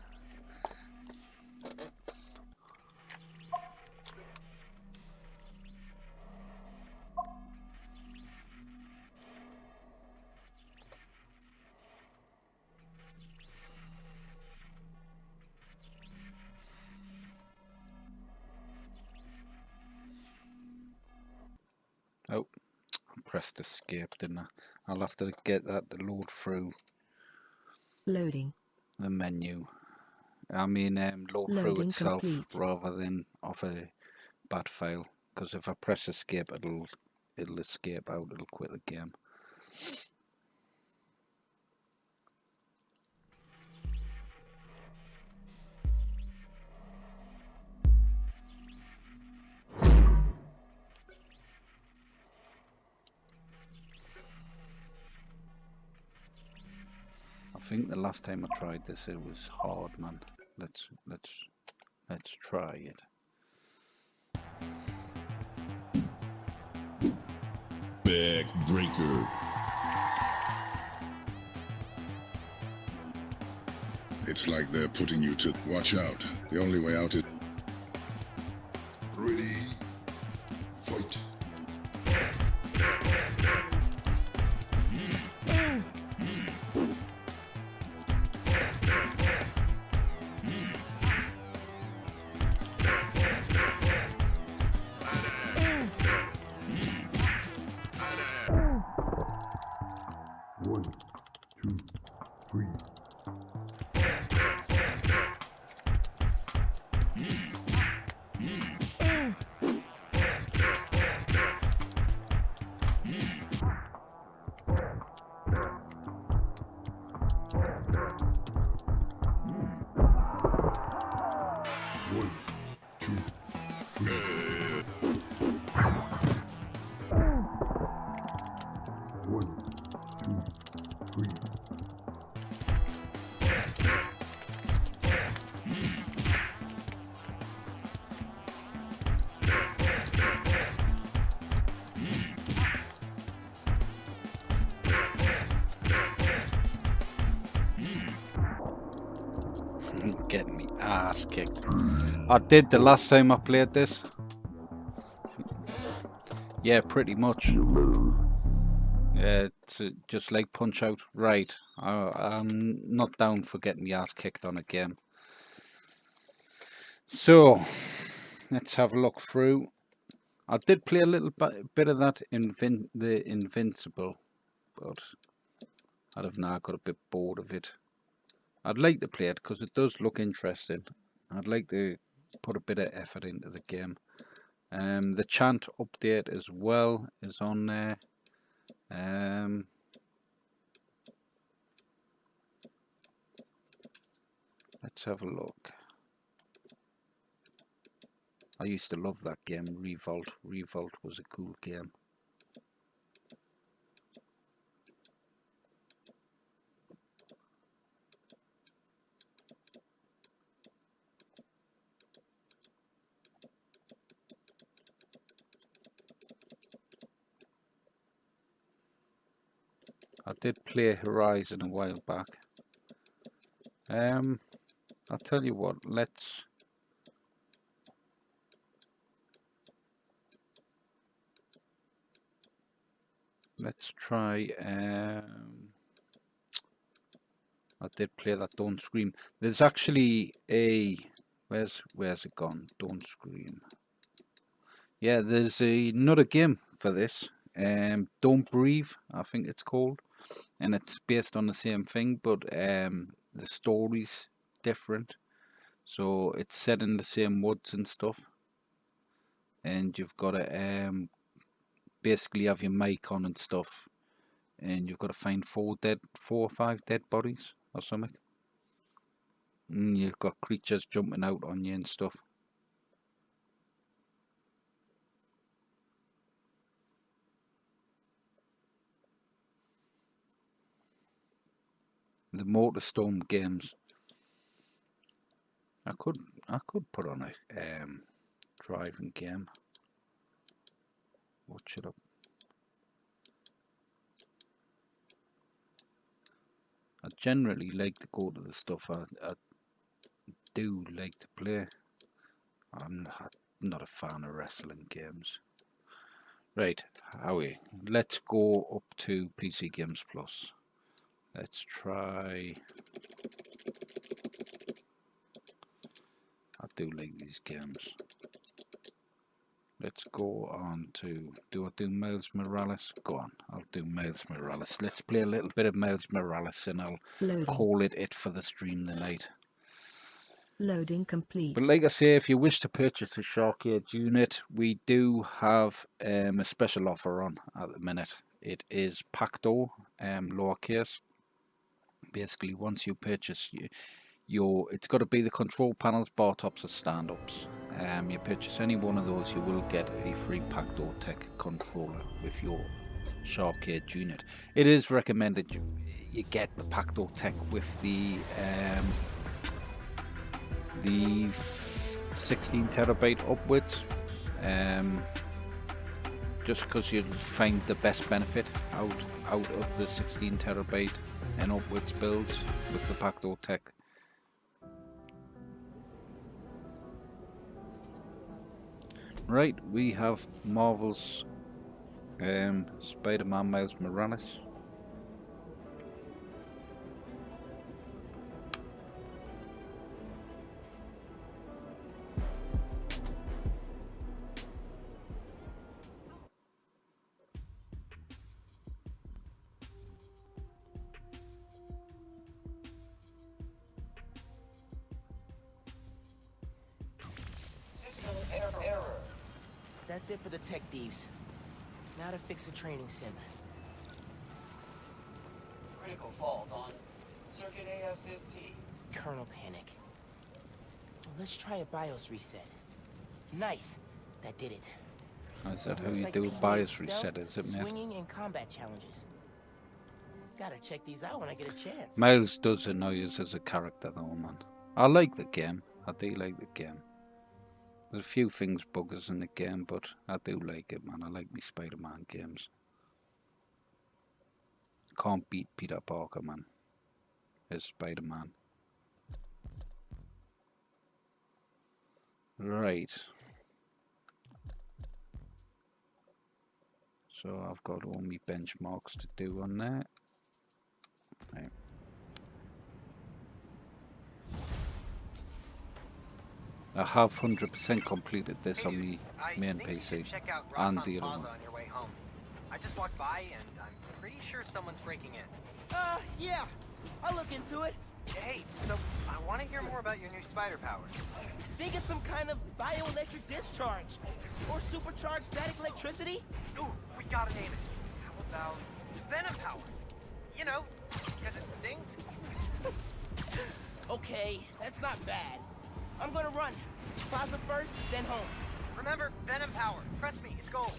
Speaker 1: Oh, I pressed escape, didn't I? I'll have to get that to load through
Speaker 2: Loading.
Speaker 1: the menu. I mean, load through
Speaker 2: Loading
Speaker 1: itself
Speaker 2: complete.
Speaker 1: rather than off a bat file. Because if I press escape, it'll escape out. It'll quit the game. I think the last time I tried this, it was hard, man. Let's try it.
Speaker 12: Backbreaker. It's like they're putting you to watch out. The only way out is ready. Fight.
Speaker 1: Ass kicked. I did the last time I played this. Yeah, pretty much. It's just like Punch Out. Right. I'm not down for getting my ass kicked on a game. So, let's have a look through. I did play a little bit of that the Invincible, but I have now got a bit bored of it. I'd like to play it because it does look interesting. I'd like to put a bit of effort into the game. The chant update as well is on there. Let's have a look. I used to love that game, Revolt. Revolt was a cool game. I did play Horizon a while back. I'll tell you what, let's try. I did play that Don't Scream. There's actually a where's it gone? Don't Scream. Yeah, there's another game for this. Don't Breathe, I think it's called, and it's based on the same thing, but the story's different. So it's set in the same woods and stuff, and you've got to basically have your mic on and stuff, and you've got to find 4 or 5 dead bodies or something. And you've got creatures jumping out on you and stuff. The Motorstorm games. I could put on a driving game. What should I? I generally like to go to the stuff I do like to play. I'm not a fan of wrestling games. Right, Howie, let's go up to PC Games Plus. Let's try. I do like these games. Let's go on to, do I do Miles Morales? Go on, I'll do Miles Morales. Let's play a little bit of Miles Morales and I'll call it for the stream tonight.
Speaker 2: Loading complete.
Speaker 1: But like I say, if you wish to purchase a Shar-Kade unit, we do have a special offer on at the minute. It is Pacto, lowercase. Basically, once you purchase it's got to be the control panels, bar tops, or stand-ups. You purchase any one of those, you will get a free PactoTech controller with your Shar-Kade unit. It is recommended you get the PactoTech with the 16 terabyte upwards, just because you'll find the best benefit out of the 16 terabyte and upwards builds with the PactoTech. Right, we have Marvel's Spider-Man Miles Morales.
Speaker 13: That's it for the tech thieves. Now to fix the training sim.
Speaker 14: Critical fault on circuit AF-15.
Speaker 13: Kernel panic. Well, let's try a BIOS reset. Nice. That did it.
Speaker 1: Is that how you do a BIOS reset, is it, man?
Speaker 13: Swinging and combat challenges. Gotta check these out when I get a chance.
Speaker 1: Miles does annoy us as a character though, man. I like the game. I do like the game. There's a few things buggers in the game, but I do like it, man. I like me Spider-Man games. Can't beat Peter Parker, man, as Spider-Man. Right. So I've got all my benchmarks to do on that. Right. I have 100% completed this on my main PC and the other one.
Speaker 14: On your way home. I just walked by and I'm pretty sure someone's breaking in.
Speaker 13: Yeah. I'll look into it.
Speaker 14: Hey, so I want to hear more about your new spider powers.
Speaker 13: I think it's some kind of bioelectric discharge. Or supercharged static electricity.
Speaker 14: Ooh, we gotta name it. How about venom power? You know, because it stings.
Speaker 13: Okay, that's not bad. I'm gonna run. Plaza first, then home.
Speaker 14: Remember, venom power. Trust me, it's gold.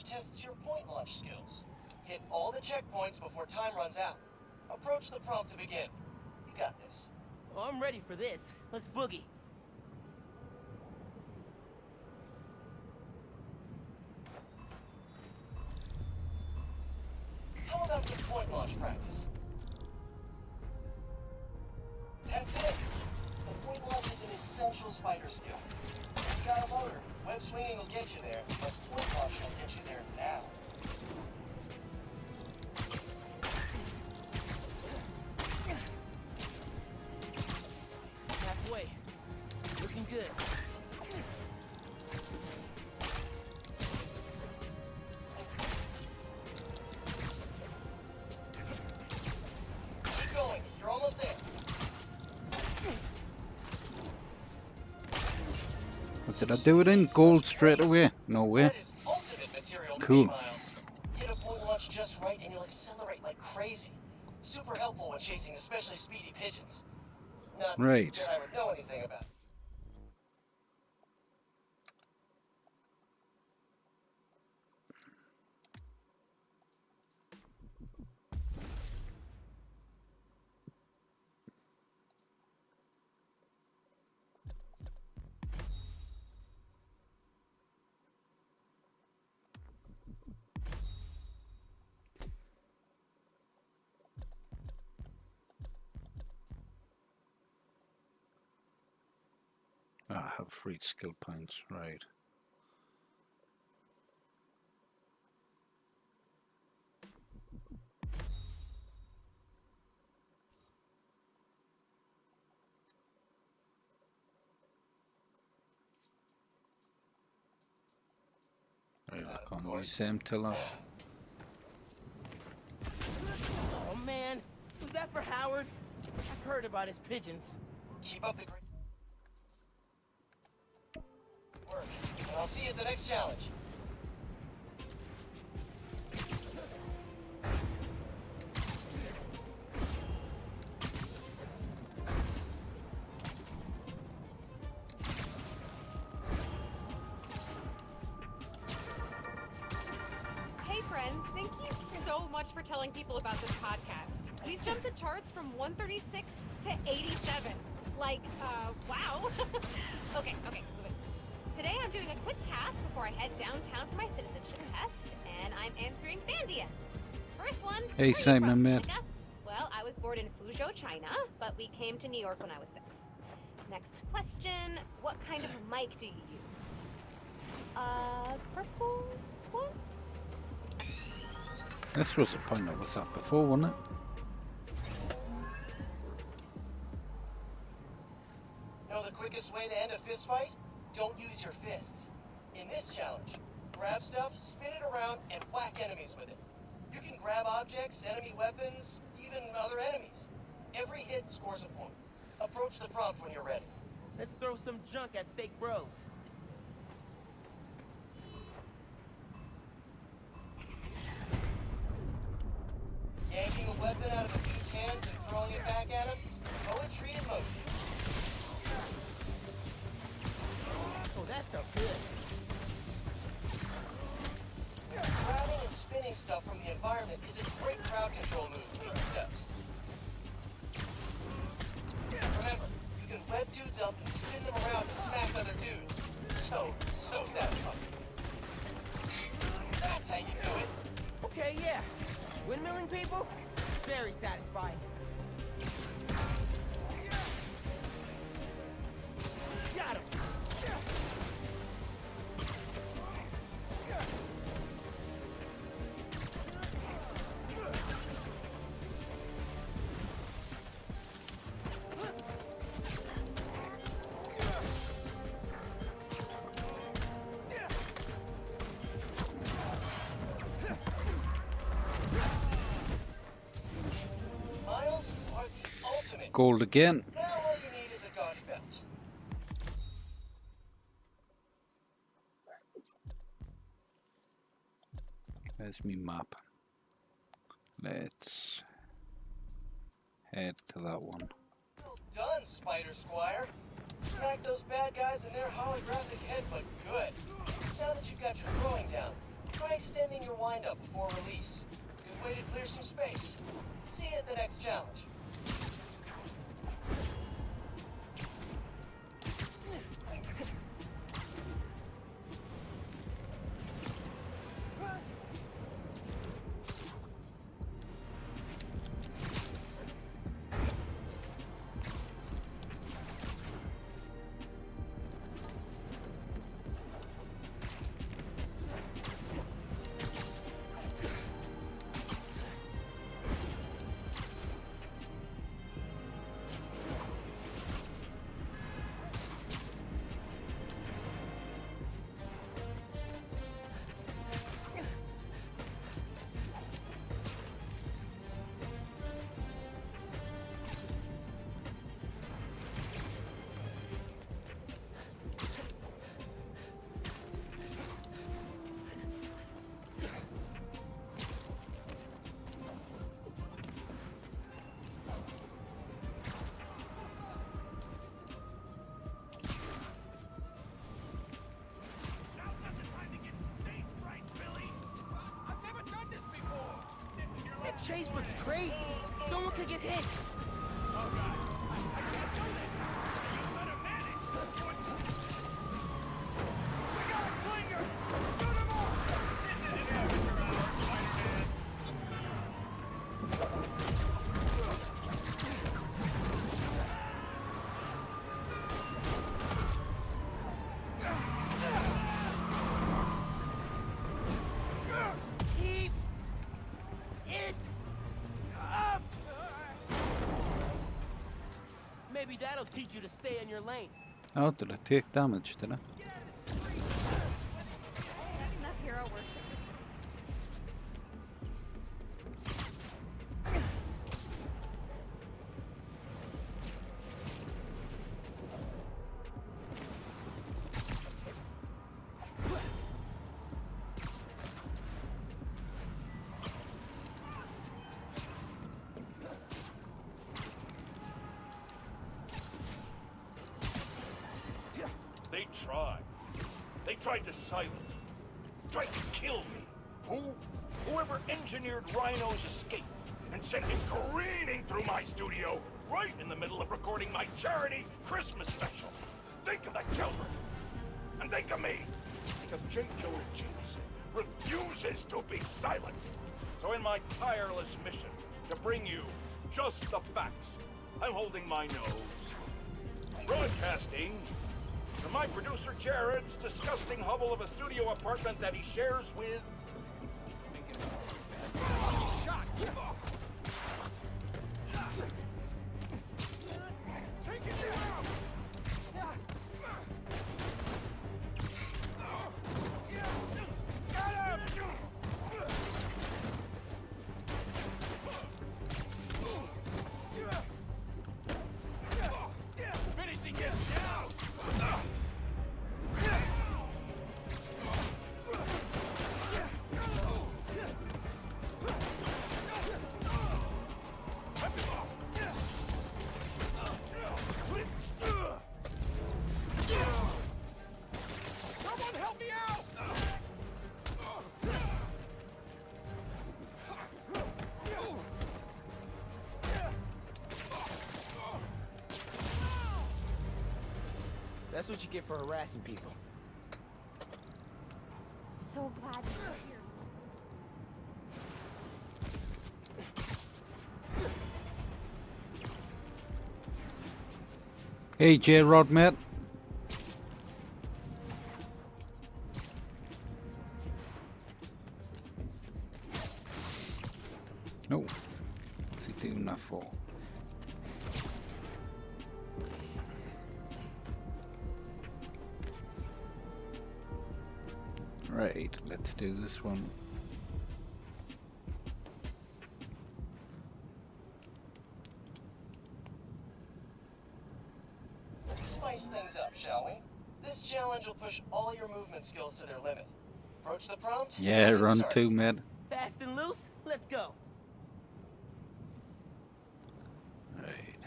Speaker 15: Tests your point launch skills. Hit all the checkpoints before time runs out. Approach the prompt to begin. You got this.
Speaker 13: Well, I'm ready for this. Let's boogie.
Speaker 15: How about some point launch practice? That's it. The point launch is an essential spider skill. You got a motor. Web swinging will get you there, but point launch will get you there now.
Speaker 13: Halfway. Looking good.
Speaker 15: Keep going. You're almost there.
Speaker 1: Did I do it in gold straight away? No way. Cool.
Speaker 15: Hit a point launch just right and you'll accelerate like crazy. Super helpful when chasing especially speedy pigeons. Not
Speaker 1: right.
Speaker 15: that I would know anything about.
Speaker 1: I have 3 skill points, right. Right, I can't use them till off.
Speaker 13: Oh man, was that for Howard? I've heard about his pigeons.
Speaker 15: Keep up the great work, and I'll see you at the next challenge.
Speaker 5: Hey friends, thank you so much for telling people about this podcast. We've jumped the charts from 136 to 87. Like, wow. Okay. Today I'm doing a quick cast before I head downtown for my citizenship test, and I'm answering fan DMs. First one.
Speaker 1: Hey, Simon, mate.
Speaker 5: Well, I was born in Fuzhou, China, but we came to New York when I was 6. Next question, what kind of mic do you use? Purple one?
Speaker 1: This was the point that was up before, wasn't it?
Speaker 15: Know the quickest way to end a fist fight? Don't use your fists. In this challenge, grab stuff, spin it around, and whack enemies with it. You can grab objects, enemy weapons, even other enemies. Every hit scores a point. Approach the prompt when you're ready.
Speaker 13: Let's throw some junk at fake bros.
Speaker 15: Yanking a weapon out of a dude's hands and throwing it back at him? Poetry in motion.
Speaker 13: Oh, that felt good.
Speaker 15: Grabbing cleaning stuff from the environment is a great crowd control move for your steps. Remember, you can web dudes up and spin them around to smack other dudes. So satisfying. That's how you do it.
Speaker 13: Okay, yeah. Windmilling people? Very satisfying. Got him.
Speaker 15: Miles are the ultimate.
Speaker 1: Gold again.
Speaker 15: Now all you need is a gauge belt.
Speaker 1: There's me map. Let's head to that one.
Speaker 15: Well done, Spider Squire. Smack those bad guys in their holographic head, but good. Now that you've got your throwing down, try extending your wind-up before release. Good way to clear some space. See you at the next challenge.
Speaker 13: That chase looks crazy. Someone could get hit. Maybe that'll teach you to stay in your lane.
Speaker 1: Oh, did I take damage, did I?
Speaker 5: Enough hero worship.
Speaker 6: They tried to silence me. Tried to kill me. Whoever engineered Rhino's escape and sent him careening through my studio right in the middle of recording my charity Christmas special. Think of the children. And think of me. Because J. Jonah Jameson refuses to be silenced. So in my tireless mission to bring you just the facts, I'm holding my nose. Broadcasting from my producer Jared's disgusting hovel of a studio apartment that he shares with...
Speaker 9: Shot! Take it down! Got him! Finishing him down!
Speaker 13: That's what you get for harassing people.
Speaker 3: So glad you're here.
Speaker 1: Hey, J-Rod, mate. No. What's he doing that for? Right, let's do this one.
Speaker 15: Spice things up, shall we? This challenge will push all your movement skills to their limit. Approach the prompt.
Speaker 1: Yeah, run
Speaker 15: start.
Speaker 1: 2, mate.
Speaker 13: Fast and loose, let's go.
Speaker 1: Right.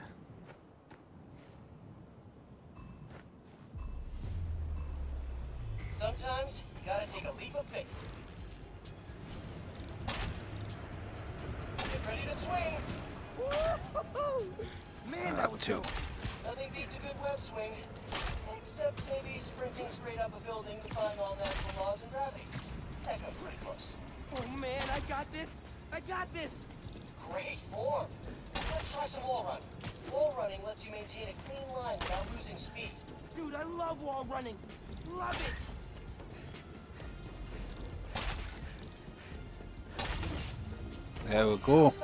Speaker 15: Sometimes you gotta take a leap of faith. Get ready to swing.
Speaker 13: Man, that was
Speaker 1: 2.
Speaker 13: dope.
Speaker 15: Nothing beats a good web swing, except maybe sprinting straight up a building defying all natural laws and gravity. That comes pretty close.
Speaker 13: Oh man, I got this. I got this.
Speaker 15: Great form. Let's try some wall running. Wall running lets you maintain a clean line without losing speed.
Speaker 13: Dude, I love wall running. Love it.
Speaker 1: There we go.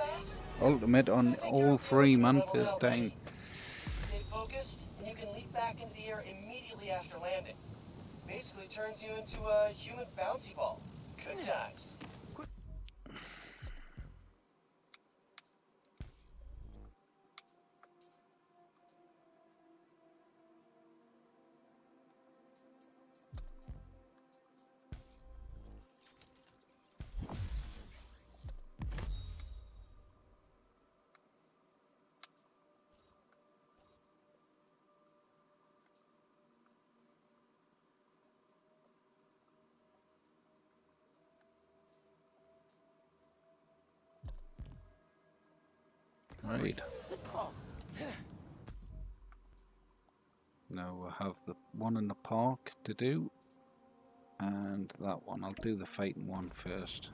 Speaker 1: Ultimate on all 3, man, first time.
Speaker 15: Stay focused, and you can leap back into the air immediately after landing. Basically turns you into a human bouncy ball. Good times.
Speaker 1: Right. Now we'll have the one in the park to do, and that one. I'll do the fighting one first.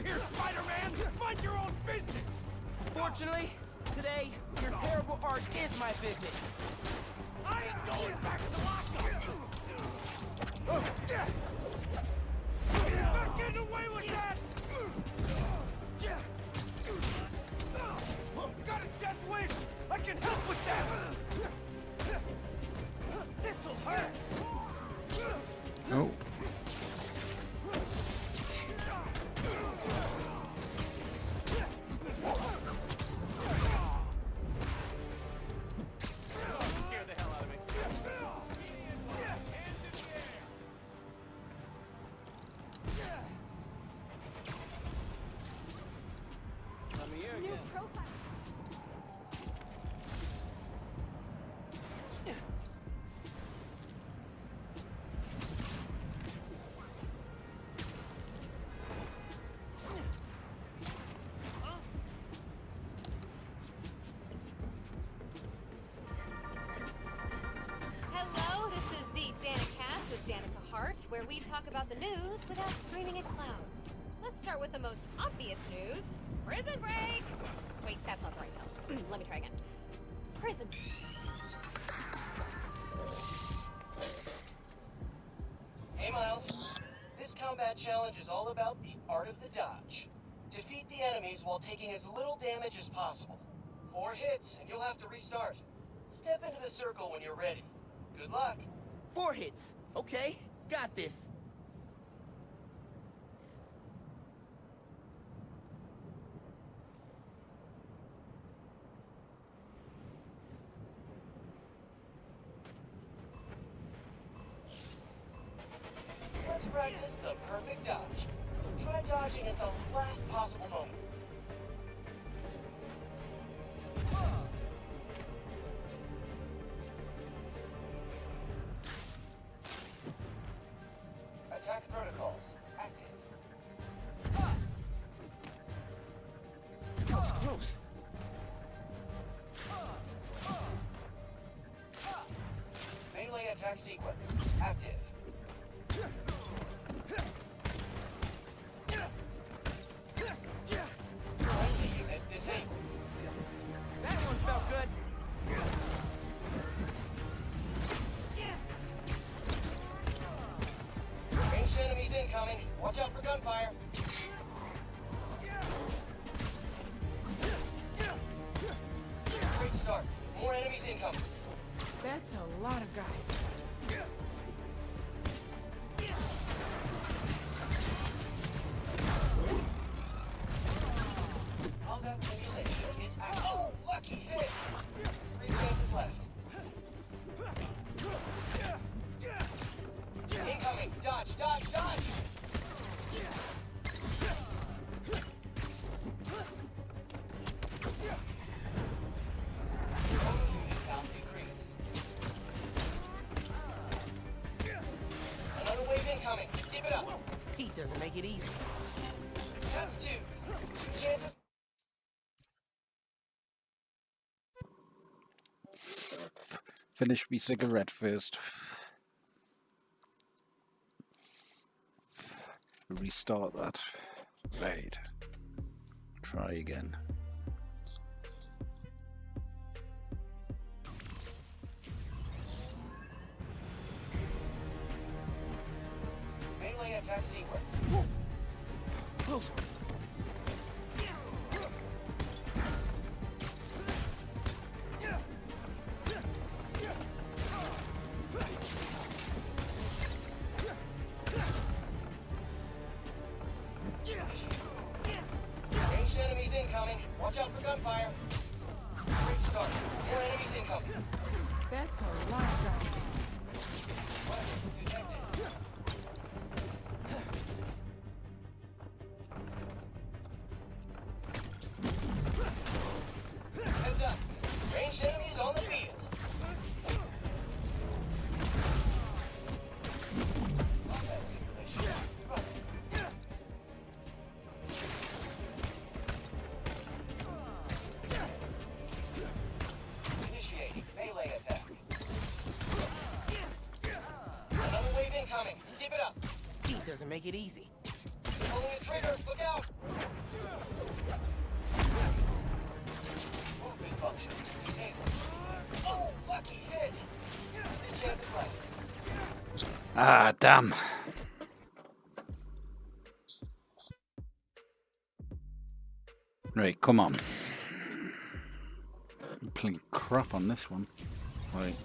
Speaker 14: Here, Spider-Man! Mind your own business!
Speaker 13: Fortunately, today, your terrible art is my business.
Speaker 14: I ain't going back to the lockup! You're not getting away with that! Got a death wish! I can help with that! This'll hurt!
Speaker 1: Oh.
Speaker 5: Where we talk about the news without screaming at clouds. Let's start with the most obvious news. Prison break! Wait, that's not the right note. Let me try again. Prison.
Speaker 15: Hey, Miles. This combat challenge is all about the Art of the Dodge. Defeat the enemies while taking as little damage as possible. 4 hits, and you'll have to restart. Step into the circle when you're ready. Good luck.
Speaker 13: 4 hits. Okay, got this.
Speaker 15: Let's practice the perfect dodge. Try dodging at the last possible moment. Attack protocols active.
Speaker 13: That was close.
Speaker 15: Melee attack sequence active. Friendly unit disabled.
Speaker 13: That one felt good.
Speaker 15: Ranged enemies incoming. Watch out for gunfire. Great start. More enemies incoming.
Speaker 13: That's a lot of guys.
Speaker 15: Combat simulation is active. Oh, lucky hit! 3 chances left. Incoming! Dodge, dodge, dodge! Unit count decreased. Another wave incoming. Keep it up.
Speaker 13: Heat doesn't make it easy.
Speaker 15: That's 2. 2 chances.
Speaker 1: Finish me cigarette first. Restart that. Right. Try again.
Speaker 15: Melee attack sequence.
Speaker 13: Close.
Speaker 15: Ranged enemies incoming. Watch out for gunfire. Great start. More enemies incoming.
Speaker 13: That's a lot of guys.
Speaker 15: Detected. Heads up. Ranged enemies on the field. Combat simulation. Run. Initiating melee attack. Another wave incoming. Keep it up.
Speaker 13: Heat doesn't make it easy.
Speaker 15: Pulling the trigger. Look out. Movement function disabled. Oh, lucky hit. 3 chances left.
Speaker 1: Ah, damn. Right, come on. I'm playing crap on this one. Right.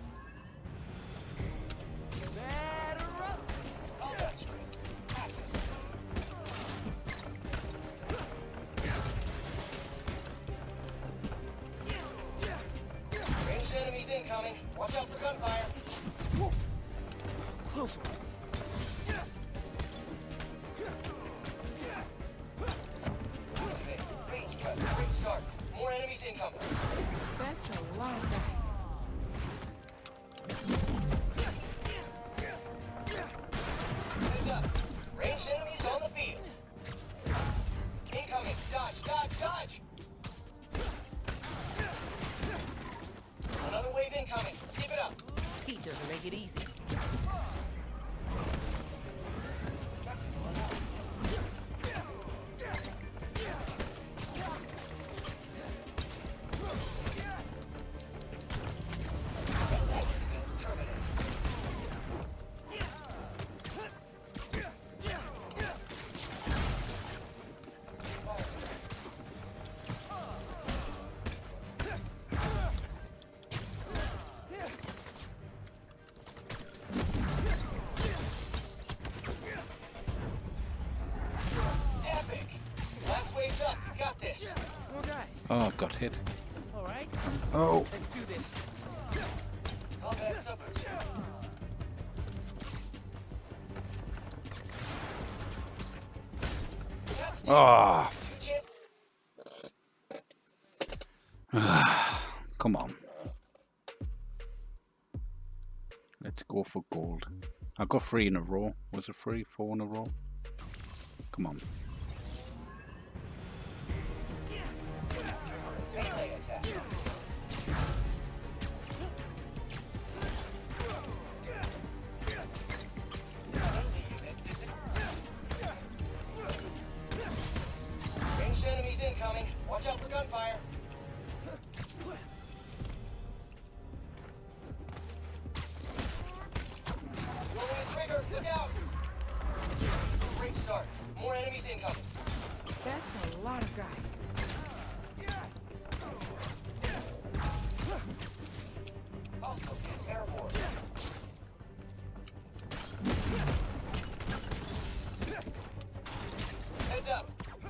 Speaker 15: Combat screen active. Ranged enemies incoming. Watch out for gunfire.
Speaker 13: Close.
Speaker 15: Activate. Range cut. Great start. More enemies incoming.
Speaker 13: That's a lot of guys.
Speaker 15: Heads up. Ranged enemies on the field. Incoming. Dodge, dodge, dodge. Another wave incoming. Keep it up.
Speaker 13: Heat doesn't make it easy.
Speaker 1: Oh, got hit.
Speaker 13: All right.
Speaker 1: Oh.
Speaker 13: Let's do this.
Speaker 1: Oh. Come on. Let's go for gold. I got 3 in a row. Was it 3? 4 in a row? Come on.
Speaker 15: Ranged enemies incoming. Watch out for gunfire. Rolling the trigger. Look out. Great start. More enemies incoming.
Speaker 13: That's a lot of guys.
Speaker 15: Hostile is airborne. Heads up.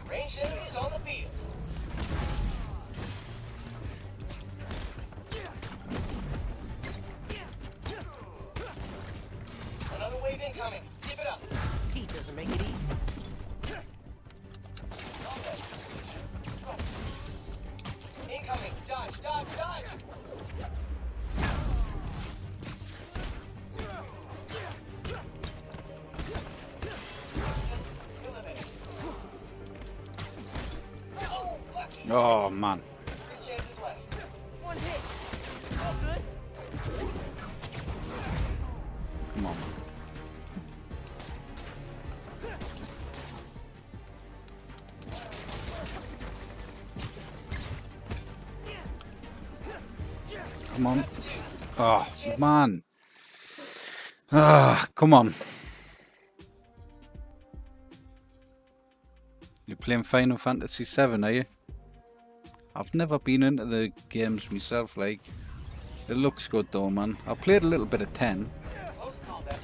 Speaker 15: Ranged enemies on the field. Another wave incoming. Keep it up.
Speaker 13: Heat doesn't make it easy.
Speaker 15: Incoming. Dodge, dodge, dodge. Oh, lucky.
Speaker 1: Oh, man.
Speaker 15: 3 chances left.
Speaker 13: One hit. All good.
Speaker 1: Come on. Come on. Oh, man. Ah, come on. You're playing Final Fantasy VII, are you? I've never been into the games myself, like. It looks good though, man. I played a little bit of 10.
Speaker 15: Close combat.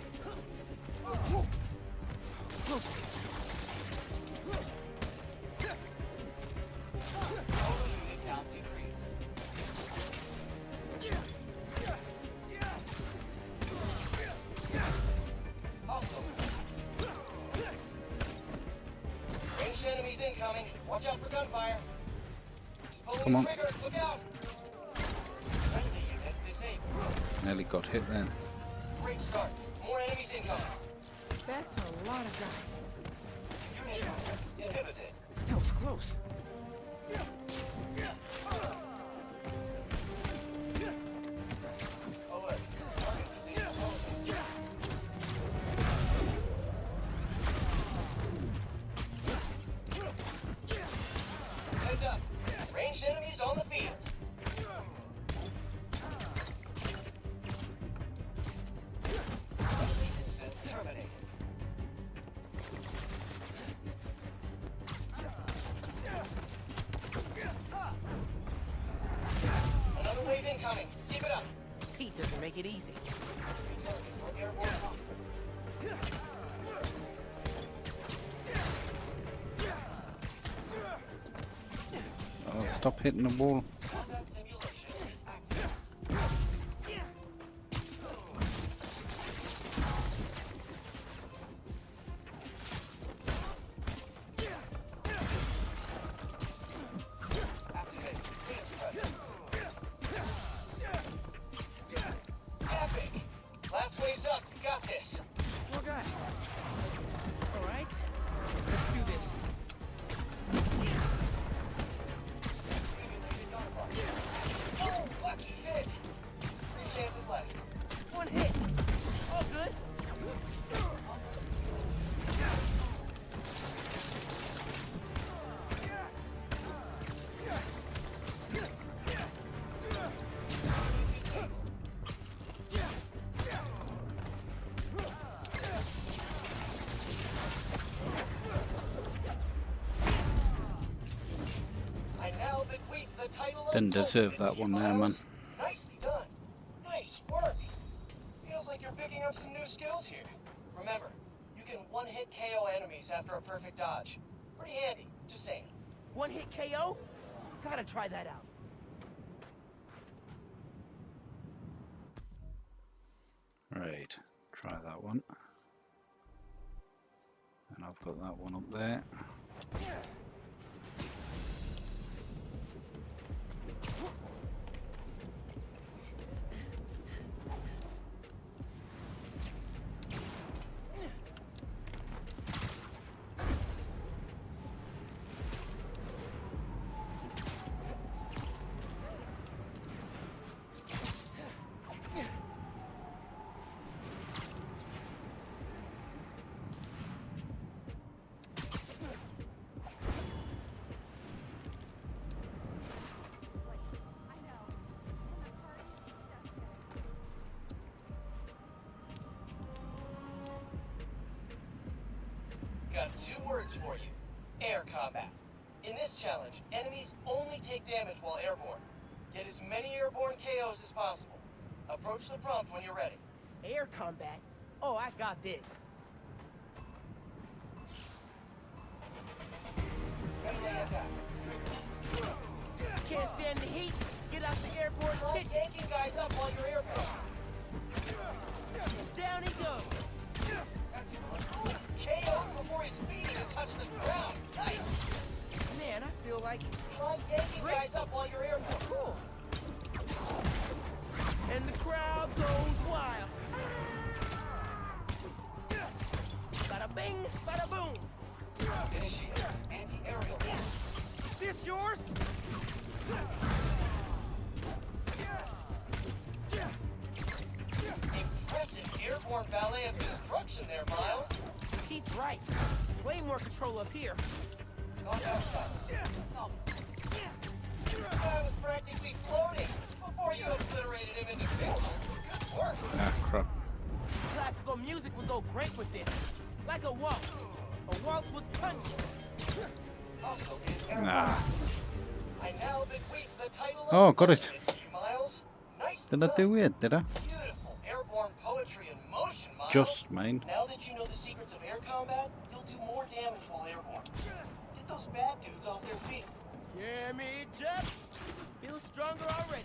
Speaker 15: Ranged enemies incoming. Watch out for gunfire.
Speaker 1: Come on.
Speaker 15: Trigger. Look out. Friendly unit disabled.
Speaker 1: Nearly got hit then.
Speaker 15: Great start. More enemies incoming.
Speaker 13: That's a lot of guys.
Speaker 15: Unit inhibited.
Speaker 13: That was close.
Speaker 15: Alert. Target disabled. Heads up. Ranged enemies on the field. Terminated. Another wave incoming. Keep it up.
Speaker 13: Heat doesn't make it easy.
Speaker 15: Airborne.
Speaker 1: Oh, stop hitting the wall.
Speaker 15: Epic. Last wave's up. Got this.
Speaker 13: More guys. All right. Let's do this.
Speaker 15: Oh, lucky hit. 3 chances left.
Speaker 13: One hit. All good.
Speaker 15: I now bequeath the title of
Speaker 1: Didn't deserve that one there, man.
Speaker 15: Nicely done. Nice work. Feels like you're picking up some new skills here. Remember, you can one-hit KO enemies after a perfect dodge. Pretty handy, just saying.
Speaker 13: One hit KO? Gotta try that out.
Speaker 1: Right, try that one. And I've got that one up there.
Speaker 15: Got 2 words for you. Air combat. In this challenge, enemies only take damage while airborne. Get as many airborne KOs as possible. Approach the prompt when you're ready.
Speaker 13: Air combat? Oh, I got this.
Speaker 15: Melee attack.
Speaker 13: Can't stand the heat. Get out the airborne
Speaker 15: Try
Speaker 13: kitchen.
Speaker 15: yanking guys up while you're airborne.
Speaker 13: Down he goes.
Speaker 15: KO before his feet even touch the ground. Nice.
Speaker 13: Man, I feel like...
Speaker 15: Try yanking guys up while you're airborne.
Speaker 13: Cool. And the crowd goes wild. Bada bing, bada boom.
Speaker 15: Initiate anti-aerial.
Speaker 13: This yours?
Speaker 15: Impressive airborne ballet of destruction there, Miles.
Speaker 13: Pete's right. Way more control up here.
Speaker 15: Contact shot. This guy was practically floating before you obliterated him into pixels. Good work.
Speaker 1: Ah, crap.
Speaker 13: Classical music would go great with this. Like a waltz. A waltz with punches.
Speaker 15: Also, is
Speaker 1: Nah.
Speaker 15: I now bequeath the title of
Speaker 1: Oh, got it.
Speaker 15: Miles. Nice.
Speaker 1: Did I do it? Did I?
Speaker 15: Beautiful airborne poetry in motion, Miles.
Speaker 1: Just mine.
Speaker 15: Now that you know the secrets of air combat, you'll do more damage while airborne. Get those bad dudes off their feet.
Speaker 13: Hear me, Jeff? Feel stronger already.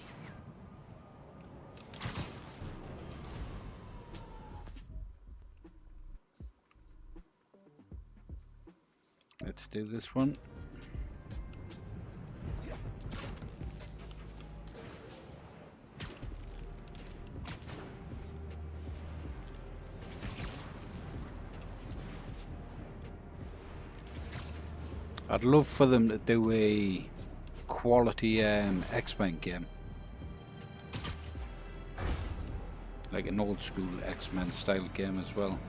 Speaker 1: Let's do this one. I'd love for them to do a quality X-Men game. Like an old school X-Men style game as well.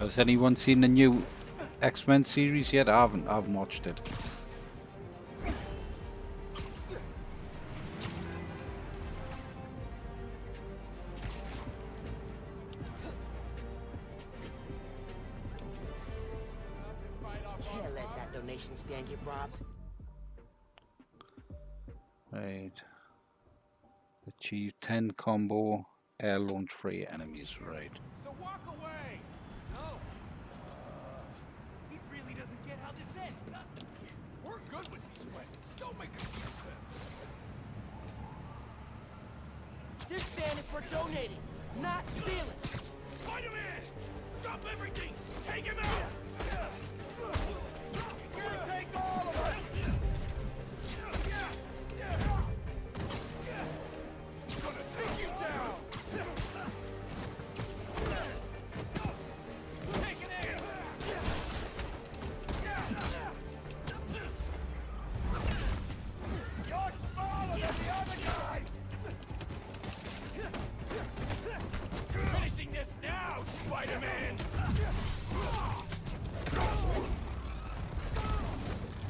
Speaker 1: Has anyone seen the new X-Men series yet? I haven't watched it.
Speaker 13: Can't let that donation stand get robbed.
Speaker 1: Right. Achieve 10 combo air launch free enemies, right.
Speaker 14: So walk away! No. He really doesn't get how this ends, does he? We're good with these weapons. Don't make us use them.
Speaker 13: This stand is for donating, not stealing.
Speaker 14: Fight him in! Drop everything! Take him out! You're gonna take all of us! Gonna take you down! Take it in! You're smaller than the other guy! Finishing this now, Spider-Man!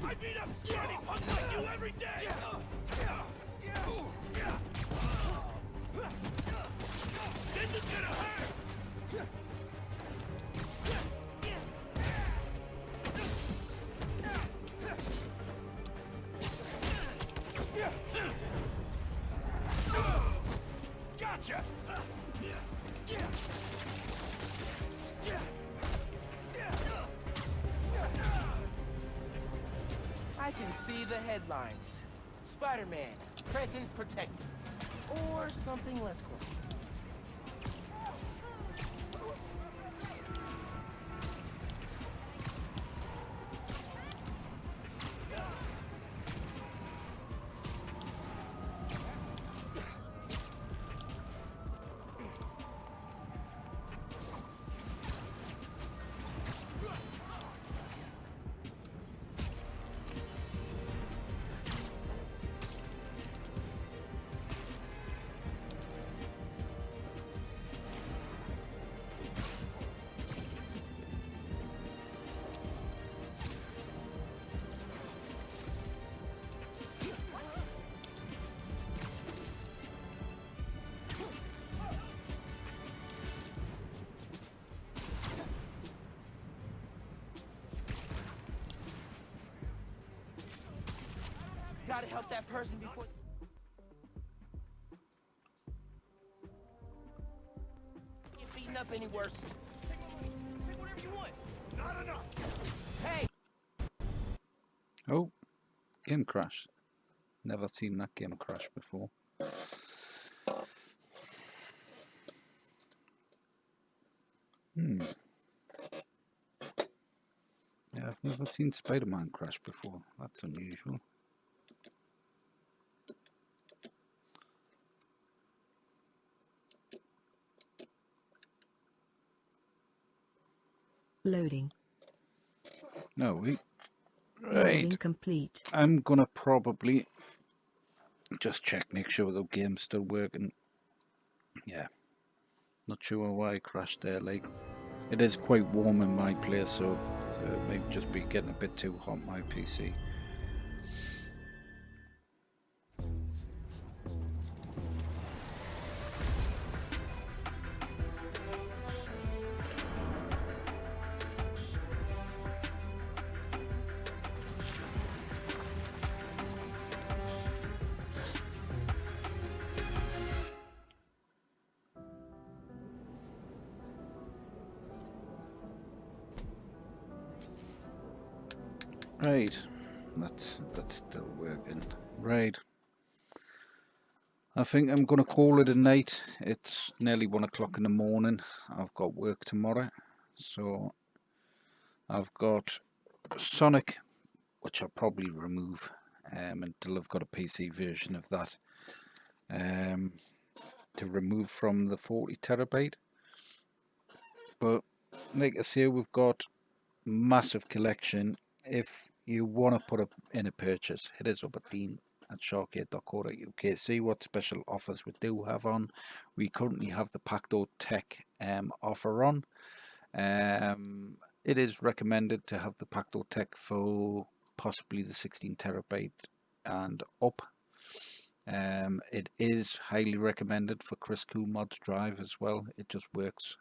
Speaker 14: I beat up scrawny punks like you every day! This is gonna hurt! Gotcha!
Speaker 13: headlines. Spider-Man, present protector. Or something less cool. Gotta help that person before... get beaten up any worse. Take whatever you want. Not enough. Hey!
Speaker 1: Oh, game crash. Never seen that game crash before. Yeah, I've never seen Spider-Man crash before. That's unusual.
Speaker 2: Loading.
Speaker 1: No, wait.
Speaker 2: Loading
Speaker 1: Right.
Speaker 2: complete.
Speaker 1: I'm gonna probably just check, make sure the game's still working. Yeah. Not sure why it crashed there. Like, it is quite warm in my place, so it may just be getting a bit too hot on my PC. Right, that's still working. Right, I think I'm gonna call it a night. It's nearly 1 o'clock in the morning. I've got work tomorrow, so I've got Sonic, which I'll probably remove until I've got a PC version of that to remove from the 40 terabyte. But like I say, we've got massive collection. If you want to put in a purchase, hit us up at Shar-Kade.co.uk. See what special offers we do have on. We currently have the PactoTech offer on. It is recommended to have the PactoTech for possibly the 16 terabyte and up. It is highly recommended for Krisscoolmods drive as well. It just works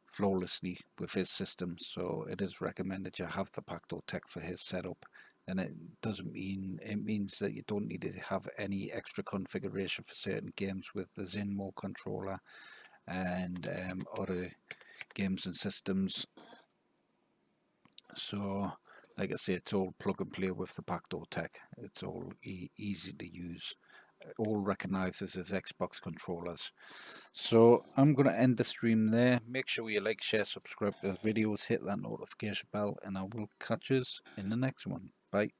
Speaker 1: flawlessly with his system, so it is recommended you have the PactoTech for his setup. And it means that you don't need to have any extra configuration for certain games with the Zinmo controller and other games and systems. So like I say, it's all plug and play with the PactoTech. It's all easy to use. All recognizes as Xbox controllers. So I'm going to end the stream there. Make sure you like, share, subscribe to the videos, hit that notification bell, and I will catch us in the next one. Bye.